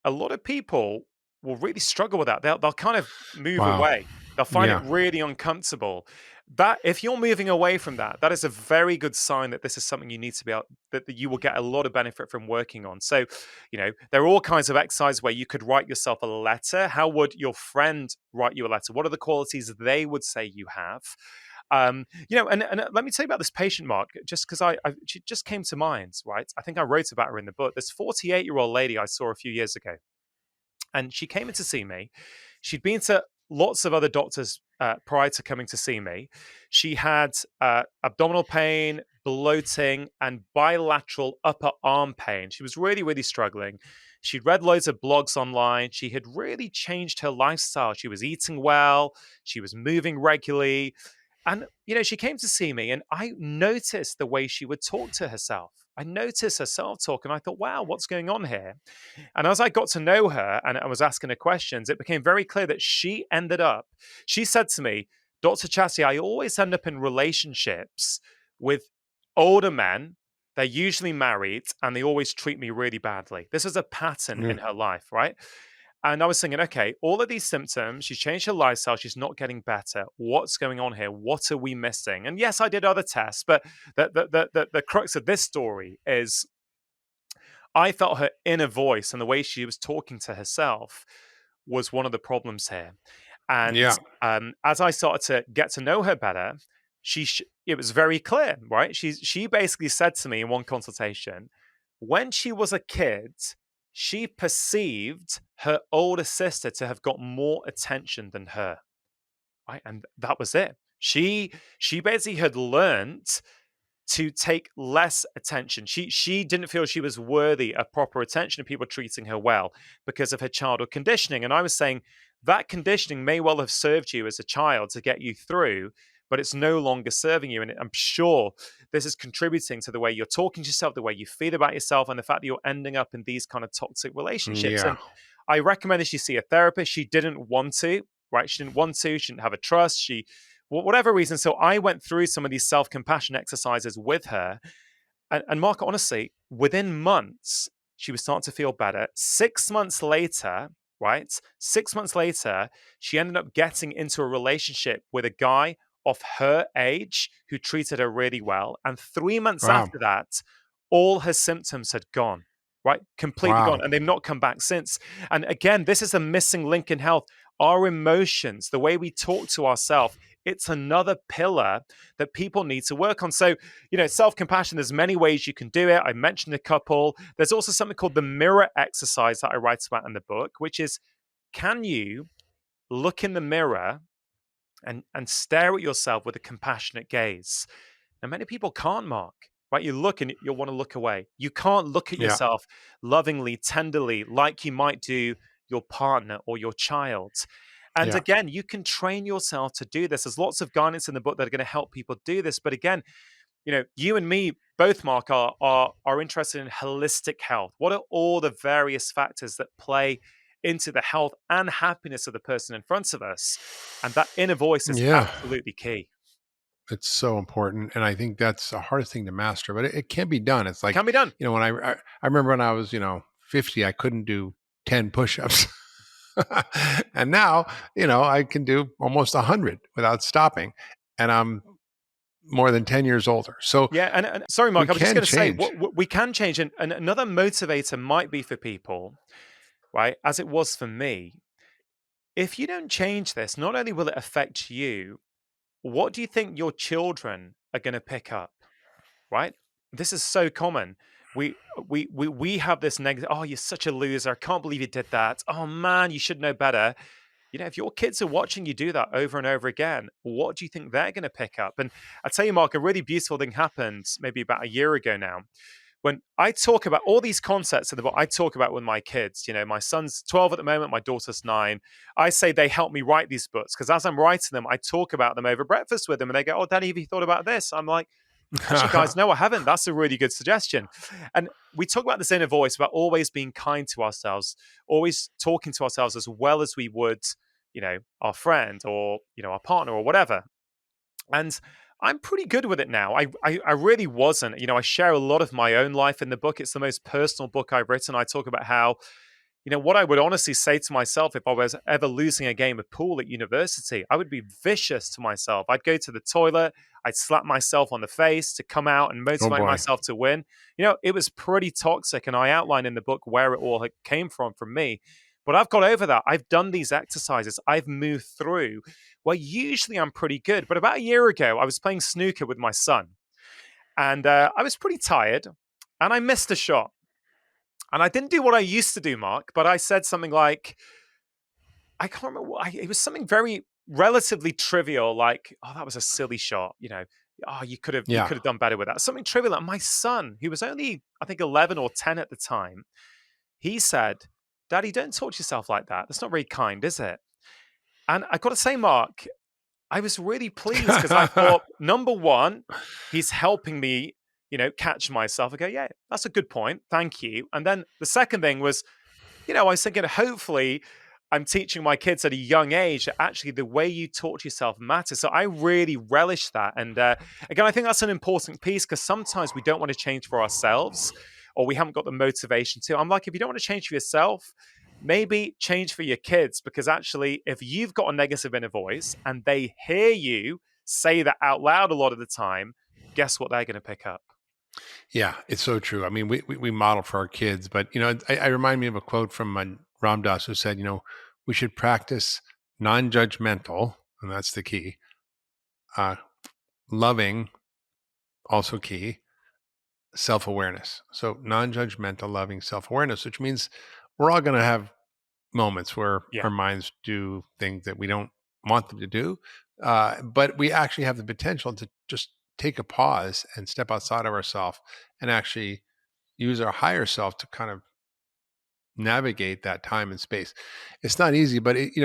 a lot of people will really struggle with that. They'll kind of move Wow. away. They'll find it Yeah. really uncomfortable. That if you're moving away from that, that is a very good sign that this is something you need to be able that you will get a lot of benefit from working on. So, there are all kinds of exercises where you could write yourself a letter. How would your friend write you a letter? What are the qualities they would say you have? And let me tell you about this patient, Mark, just because she just came to mind, right? I think I wrote about her in the book. This 48-year-old lady I saw a few years ago. And she came in to see me. She'd been to lots of other doctors prior to coming to see me. She had abdominal pain, bloating, and bilateral upper arm pain. She was really, really struggling. She'd read loads of blogs online. She had really changed her lifestyle. She was eating well. She was moving regularly. And, she came to see me and I noticed the way she would talk to herself. I noticed her self talk and I thought, wow, what's going on here? And as I got to know her and I was asking her questions, it became very clear that she said to me, Dr. Chatterjee, I always end up in relationships with older men. They're usually married and they always treat me really badly. This is a pattern Yeah. in her life, right? And I was thinking, okay, all of these symptoms, she's changed her lifestyle, she's not getting better. What's going on here? What are we missing? And yes, I did other tests, but the crux of this story is I felt her inner voice and the way she was talking to herself was one of the problems here. And Yeah. as I started to get to know her better, it was very clear, right? She basically said to me in one consultation, when she was a kid, she perceived her older sister to have got more attention than her, right? And that was it. She basically had learned to take less attention. She didn't feel she was worthy of proper attention and people treating her well because of her childhood conditioning. And I was saying that conditioning may well have served you as a child to get you through, but it's no longer serving you. And I'm sure this is contributing to the way you're talking to yourself, the way you feel about yourself, and the fact that you're ending up in these kind of toxic relationships. Yeah. And I recommend that she see a therapist. She didn't want to, right? She didn't want to. She didn't have a trust. Whatever reason. So I went through some of these self-compassion exercises with her. And Mark, honestly, within months, she was starting to feel better. 6 months later, right? 6 months later, she ended up getting into a relationship with a guy of her age who treated her really well. And 3 months Wow. after that, all her symptoms had gone, right? Completely gone. Wow. And they've not come back since. And again, this is a missing link in health. Our emotions, the way we talk to ourselves, it's another pillar that people need to work on. So, self compassion, there's many ways you can do it. I mentioned a couple. There's also something called the mirror exercise that I write about in the book, which is, can you look in the mirror and stare at yourself with a compassionate gaze? Now, many people can't, Mark, right? You look and you'll want to look away. You can't look at Yeah. yourself lovingly, tenderly, like you might do your partner or your child. And Yeah. again, you can train yourself to do this. There's lots of guidance in the book that are going to help people do this. But again, you and me both, Mark, are interested in holistic health. What are all the various factors that play into the health and happiness of the person in front of us? And that inner voice is Yeah. absolutely key. It's so important, and I think that's the hardest thing to master, but it can be done. It's like, Can be done. when I remember when I was, 50, I couldn't do 10 push-ups. And now, I can do almost 100 without stopping, and I'm more than 10 years older. So Yeah, and sorry, we Mark, I was just can going to say change. what we can change, and another motivator might be for people, right? As it was for me. If you don't change this, not only will it affect you, what do you think your children are going to pick up? Right? This is so common. We have this negative. Oh, you're such a loser! I can't believe you did that. Oh man, you should know better. If your kids are watching you do that over and over again, what do you think they're going to pick up? And I tell you, Mark, a really beautiful thing happened maybe about a year ago now. When I talk about all these concepts in the book, I talk about with my kids. My son's 12 at the moment, my daughter's 9. I say they help me write these books because as I'm writing them, I talk about them over breakfast with them and they go, "Oh, Daddy, have you thought about this?" I'm like, "Actually, guys, no, I haven't. That's a really good suggestion." And we talk about this inner voice, about always being kind to ourselves, always talking to ourselves as well as we would, our friend or, our partner or whatever. And I'm pretty good with it now. I really wasn't. I share a lot of my own life in the book. It's the most personal book I've written. I talk about how what I would honestly say to myself if I was ever losing a game of pool at university, I would be vicious to myself. I'd go to the toilet, I'd slap myself on the face to come out and Oh motivate boy. myself to win. It was pretty toxic, and I outline in the book where it all came from me. But I've got over that. I've done these exercises. I've moved through where usually I'm pretty good. But about a year ago, I was playing snooker with my son, and I was pretty tired, and I missed a shot. And I didn't do what I used to do, Mark, but I said something like, I can't remember it was something very relatively trivial, like, "Oh, that was a silly shot," "Oh, you Yeah. could have done better with that." Something trivial. And my son, who was only, I think, 11 or 10 at the time, he said, "Daddy, don't talk to yourself like that. That's not very kind, is it?" And I got to say, Mark, I was really pleased because I thought, number one, he's helping me, catch myself. I go, "Yeah, that's a good point. Thank you." And then the second thing was, I was thinking, hopefully, I'm teaching my kids at a young age that actually the way you talk to yourself matters. So I really relish that. And again, I think that's an important piece because sometimes we don't want to change for ourselves or we haven't got the motivation to. I'm like, if you don't want to change for yourself, maybe change for your kids because actually, if you've got a negative inner voice and they hear you say that out loud a lot of the time, guess what they're going to pick up? Yeah, it's so true. I mean, we model for our kids, but I remind me of a quote from Ram Dass who said, we should practice non-judgmental, and that's the key. Uh, Loving, also key. Self-awareness. So non-judgmental, loving self-awareness, which means we're all going to have moments where Yeah. our minds do things that we don't want them to do, but we actually have the potential to just take a pause and step outside of ourselves and actually use our higher self to kind of navigate that time and space. It's not easy, but it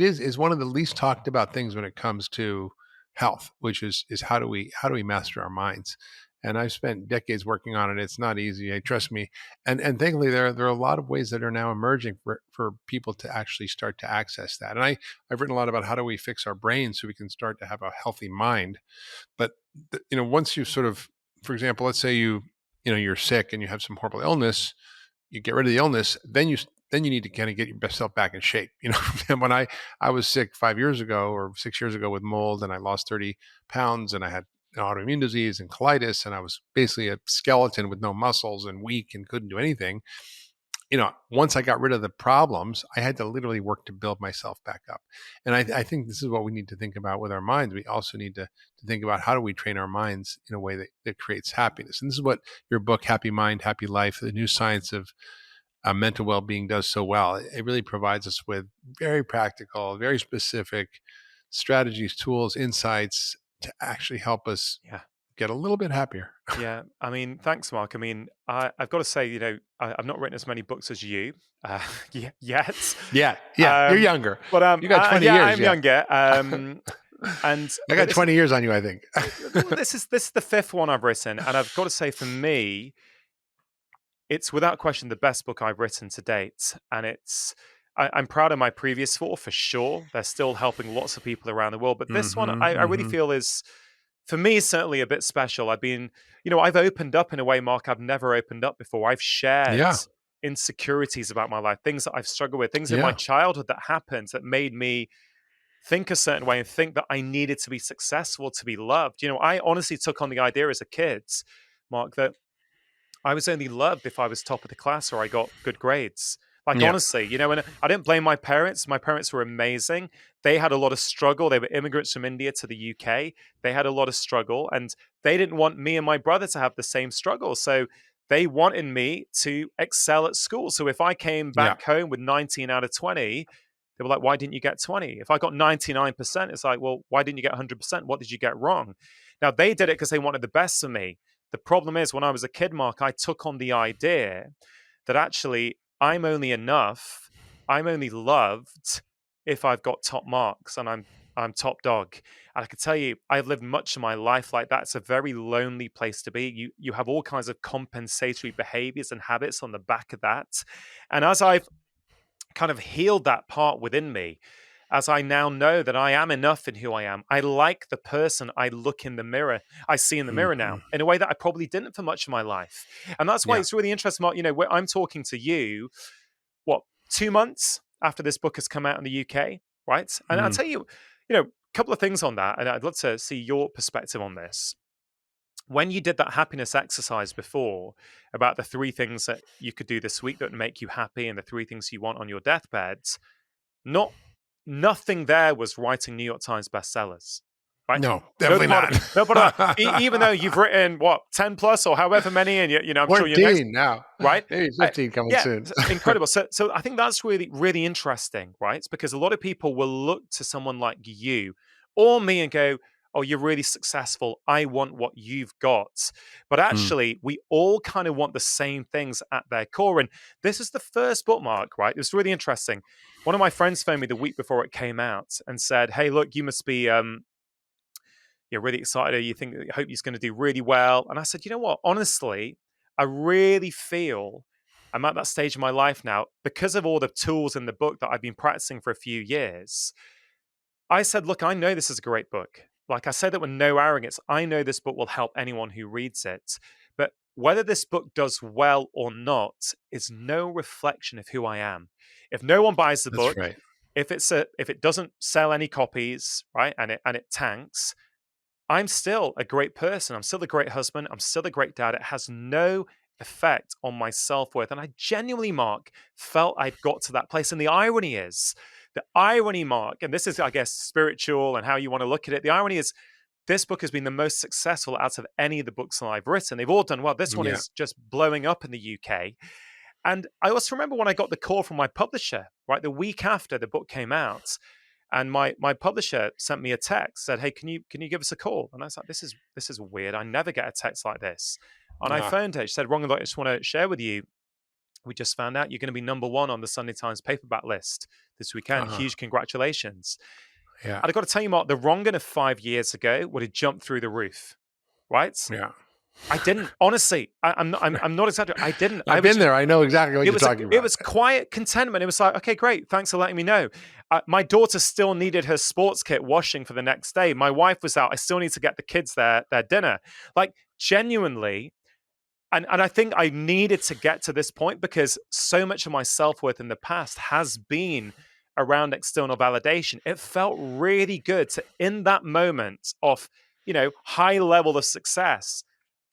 is one of the least talked about things when it comes to health, which is how do we master our minds? And I've spent decades working on it. It's not easy. Trust me. And thankfully, there are a lot of ways that are now emerging for people to actually start to access that. And I've written a lot about how do we fix our brains so we can start to have a healthy mind. But once you sort of, for example, let's say you're sick and you have some horrible illness, you get rid of the illness, then then you need to kind of get yourself back in shape. And when I was sick 5 years ago or 6 years ago with mold, and I lost 30 pounds, and I had an autoimmune disease and colitis, and I was basically a skeleton with no muscles and weak and couldn't do anything. Once I got rid of the problems, I had to literally work to build myself back up. And I think this is what we need to think about with our minds. We also need to think about, how do we train our minds in a way that creates happiness. And this is what your book, Happy Mind, Happy Life, the new science of mental well-being, does so well. It really provides us with very practical, very specific strategies, tools, insights to actually help us Yeah. get a little bit happier. Yeah, I mean, thanks, Mark. I mean, I've got to say, I've not written as many books as you yet, Yeah, you're um, younger. but You got 20 yeah, years I'm yet. younger, and I but got 20 years on you, I think. this is the fifth one I've written, and I've got to say, for me, it's without question the best book I've written to date, and I'm proud of my previous four for sure. They're still helping lots of people around the world, but this one Hmm. I really Hmm. feel is, for me, certainly a bit special. I've opened up in a way, Mark, I've never opened up before. I've shared Yeah, insecurities about my life, things that I've struggled with, things in my yeah, childhood that happened that made me think a certain way and think that I needed to be successful to be loved. I honestly took on the idea as a kid, Mark, that I was only loved if I was top of the class or I got good grades. Like, yeah, honestly, and I didn't blame my parents. My parents were amazing. They had a lot of struggle. They were immigrants from India to the UK. They had a lot of struggle, and they didn't want me and my brother to have the same struggle. So they wanted me to excel at school. So if I came yeah. back home with 19 out of 20, they were like, why didn't you get 20? If I got 99%, it's like, well, why didn't you get 100%? What did you get wrong? Now, they did it because they wanted the best for me. The problem is, when I was a kid, Mark, I took on the idea that actually I'm only enough, I'm only loved if I've got top marks and I'm top dog. And I can tell you, I've lived much of my life like that. It's a very lonely place to be. You have all kinds of compensatory behaviors and habits on the back of that. And as I've kind of healed that part within me, as I now know that I am enough in who I am. I like the person I see in the mirror Hmm. now, in a way that I probably didn't for much of my life. And that's why Yeah. it's really interesting, Mark, where I'm talking to you, what, 2 months after this book has come out in the UK, right? And I'll Mm. tell you, a couple of things on that, and I'd love to see your perspective on this. When you did that happiness exercise before, about the 3 things that you could do this week that would make you happy and the 3 things you want on your deathbed, not nothing there was writing New York Times bestsellers, right? No, No definitely part of not. no part of that. Even though you've written, what, 10 plus or however many, and I'm sure your next, 14 now. right? Maybe 15 coming Yeah, soon. incredible. So I think that's really, really interesting, right? It's because a lot of people will look to someone like you or me and go, oh, you're really successful. I want what you've got. But Mm. actually, we all kind of want the same things at their core. And this is the first bookmark, right? It was really interesting. One of my friends phoned me the week before it came out and said, hey, look, you must be you're really excited. You think, hope he's going to do really well. And I said, you know what? Honestly, I really feel I'm at that stage of my life now because of all the tools in the book that I've been practicing for a few years. I said, look, I know this is a great book. Like I said that with no arrogance, I know this book will help anyone who reads it. But whether this book does well or not is no reflection of who I am. If no one buys the That's book, right. if it doesn't sell any copies, right, and it tanks, I'm still a great person. I'm still a great husband. I'm still a great dad. It has no effect on my self worth. And I genuinely, Mark, felt I'd got to that place. And the irony, Mark, and this is, I guess, spiritual and how you want to look at it. The irony is, this book has been the most successful out of any of the books that I've written. They've all done well. This one Yeah. is just blowing up in the UK. And I also remember when I got the call from my publisher, right, the week after the book came out, and my publisher sent me a text, said, "Hey, can you give us a call?" And I was like, "This is weird. I never get a text like this." And I Ah, phoned her. She said, "Rangan, I just want to share with you. We just found out you're going to be number one on the Sunday Times paperback list this weekend. uh-huh. Huge congratulations!" Yeah. And I got to tell you, Mark, the Rangan of 5 years ago would have jumped through the roof, right? Yeah. I didn't, honestly. I'm not exaggerating. I didn't. I I've was been there. I know exactly what it you're was a, talking it about. was quiet contentment. It was like, okay, great, thanks for letting me know. My daughter still needed her sports kit washing for the next day. My wife was out. I still need to get the kids their dinner. Like, genuinely, and I think I needed to get to this point because so much of my self-worth in the past has been around external validation. It felt really good to, in that moment of, high level of success,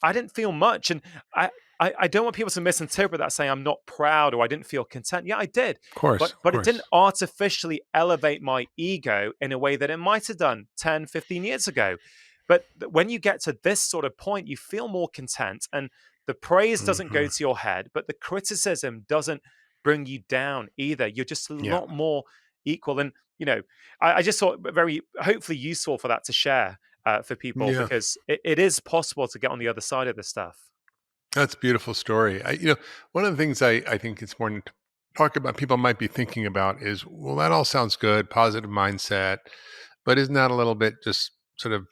I didn't feel much. And I, I don't want people to misinterpret that saying I'm not proud or I didn't feel content. Yeah, I did. Of But it didn't course. artificially elevate my ego in a way that it might have done 10, 15 years ago. But when you get to this sort of point, you feel more content. And the praise doesn't go Hmm. to your head, but the criticism doesn't bring you down either. You're just a Yeah. lot more equal. And, I just thought very hopefully useful for that to share for people Yeah. because it is possible to get on the other side of this stuff. That's a beautiful story. One of the things I think it's important to talk about, people might be thinking about is, well, that all sounds good, positive mindset, but isn't that a little bit just sort of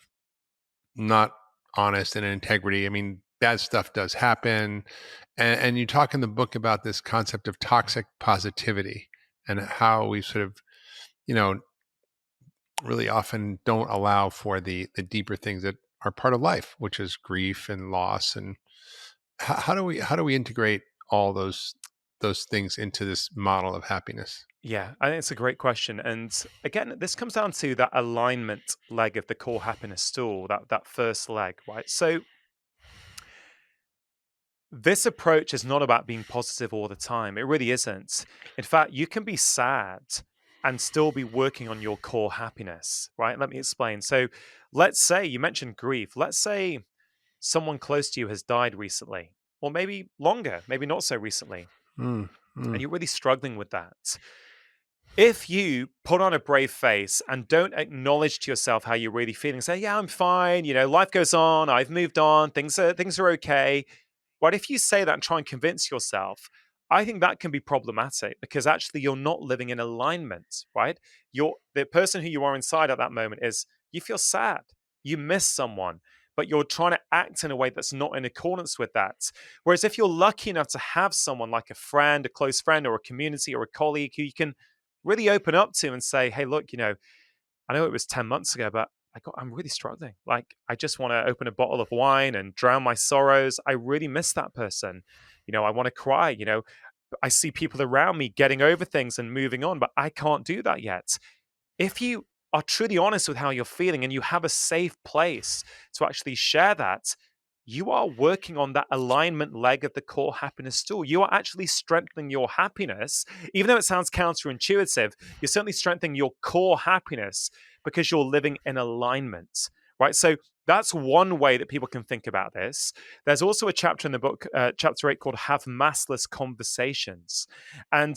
not honest and integrity? I mean, bad stuff does happen. And you talk in the book about this concept of toxic positivity and how we sort of, you know, really often don't allow for the deeper things that are part of life, which is grief and loss. And how do we integrate all those things into this model of happiness? Yeah, I think it's a great question. And again, this comes down to that alignment leg of the core happiness stool, that first leg, right? So this approach is not about being positive all the time. It really isn't. In fact, you can be sad and still be working on your core happiness, right? Let me explain. So let's say you mentioned grief. Let's say someone close to you has died recently, or maybe longer, maybe not so recently, Mm, and mm, you're really struggling with that. If you put on a brave face and don't acknowledge to yourself how you're really feeling, say, "Yeah, I'm fine. Life goes on. I've moved on. Things are okay." But if you say that and try and convince yourself, I think that can be problematic because actually you're not living in alignment, right? The person who you are inside at that moment is you feel sad, you miss someone, but you're trying to act in a way that's not in accordance with that. Whereas if you're lucky enough to have someone like a friend, a close friend, or a community or a colleague who you can really open up to and say, hey, look, I know it was 10 months ago, but I'm really struggling. Like, I just want to open a bottle of wine and drown my sorrows. I really miss that person. I want to cry. I see people around me getting over things and moving on, but I can't do that yet. If you are truly honest with how you're feeling and you have a safe place to actually share that, you are working on that alignment leg of the core happiness stool. You are actually strengthening your happiness. Even though it sounds counterintuitive, you're certainly strengthening your core happiness because you're living in alignment, right? So that's one way that people can think about this. There's also a chapter in the book, chapter 8, called Have Maskless Conversations. And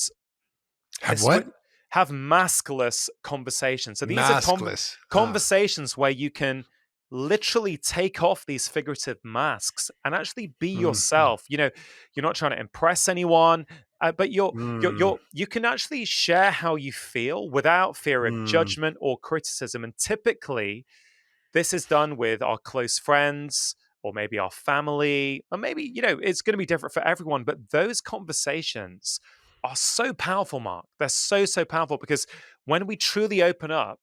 have this what? have maskless conversations. So these are Maskless. conversations where you can literally take off these figurative masks and actually be Mhm, yourself. You're not trying to impress anyone, but mm, you can actually share how you feel without fear of mm, judgment or criticism. And typically, this is done with our close friends or maybe our family, or maybe, it's going to be different for everyone. But those conversations are so powerful, Mark. They're so, so powerful because when we truly open up,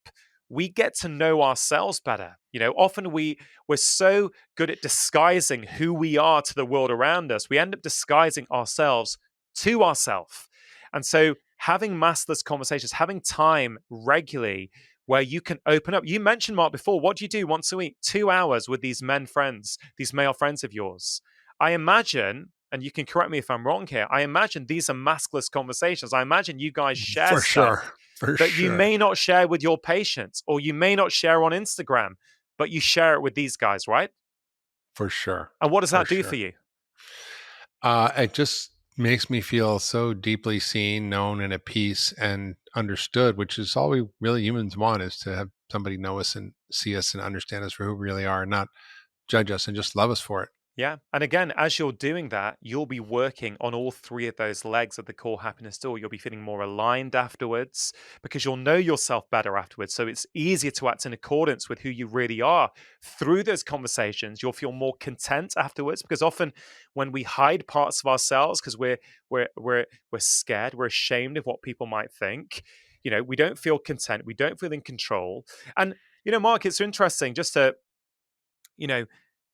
we get to know ourselves better. Often we're so good at disguising who we are to the world around us. We end up disguising ourselves to ourselves. And so having maskless conversations, having time regularly where you can open up. You mentioned, Mark, before, what do you do once a week? 2 hours with these men friends, these male friends of yours. I imagine, and you can correct me if I'm wrong here, I imagine these are maskless conversations. I imagine you guys share for stuff sure, for that you sure, may not share with your patients or you may not share on Instagram, but you share it with these guys, right? for sure, And what does for that do for sure. you? It just makes me feel so deeply seen, known, and at peace and understood, which is all we really humans want, is to have somebody know us and see us and understand us for who we really are and not judge us and just love us for it. Yeah. And again, as you're doing that, you'll be working on all three of those legs of the core happiness stool. You'll be feeling more aligned afterwards because you'll know yourself better afterwards. So it's easier to act in accordance with who you really are. Through those conversations, you'll feel more content afterwards because often when we hide parts of ourselves because we're scared, we're ashamed of what people might think, we don't feel content, we don't feel in control. And Mark, it's interesting just to, you know,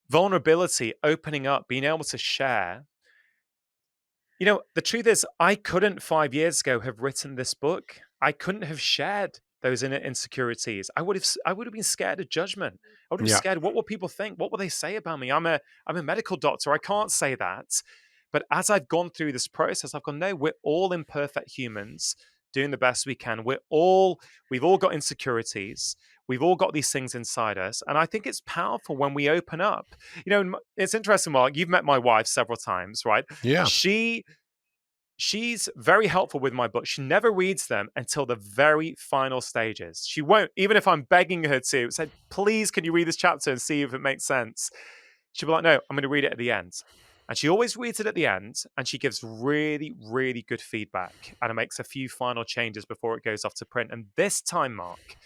vulnerability, opening up, being able to share. The truth is, I couldn't 5 years ago have written this book. I couldn't have shared those insecurities. I would have been scared of judgment. I would have been Yeah. scared. What will people think? What will they say about me? I'm a medical doctor. I can't say that. But as I've gone through this process, I've gone, no, we're all imperfect humans doing the best we can. We've all got insecurities. We've all got these things inside us. And I think it's powerful when we open up. It's interesting, Mark. You've met my wife several times, right? Yeah. She's very helpful with my book. She never reads them until the very final stages. She won't, even if I'm begging her to, say, please, can you read this chapter and see if it makes sense? She'll be like, no, I'm going to read it at the end. And she always reads it at the end, and she gives really, really good feedback, and it makes a few final changes before it goes off to print. And this time, Mark,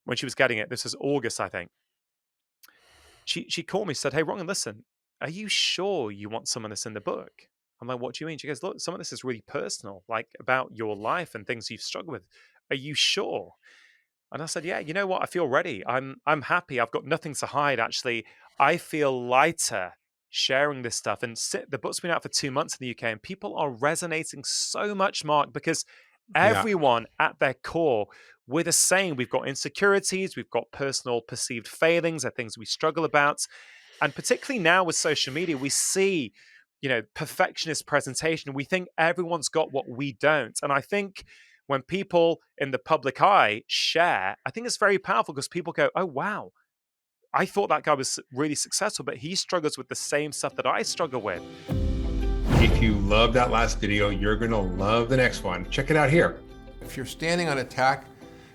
when she was getting it, this was August, I think, she called me, said, hey, Rangan, listen, are you sure you want some of this in the book? I'm like, what do you mean? She goes, look, some of this is really personal, like about your life and things you've struggled with. Are you sure? And I said, yeah, you know what? I feel ready. I'm happy. I've got nothing to hide. Actually, I feel lighter sharing this stuff. And the book's been out for 2 months in the UK, and people are resonating so much, Mark, because Yeah. everyone at their core, we're the same. We've got insecurities, we've got personal perceived failings and things we struggle about. And particularly now with social media, we see, perfectionist presentation. We think everyone's got what we don't. And I think when people in the public eye share, I think it's very powerful because people go, oh, wow, I thought that guy was really successful, but he struggles with the same stuff that I struggle with. If you love that last video, you're going to love the next one. Check it out here. If you're standing on a tack,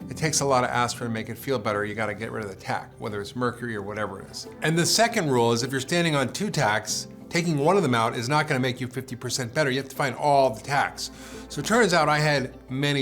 it takes a lot of aspirin to make it feel better. You got to get rid of the tack, whether it's mercury or whatever it is. And the second rule is if you're standing on 2 tacks, taking one of them out is not going to make you 50% better. You have to find all the tacks. So it turns out I had many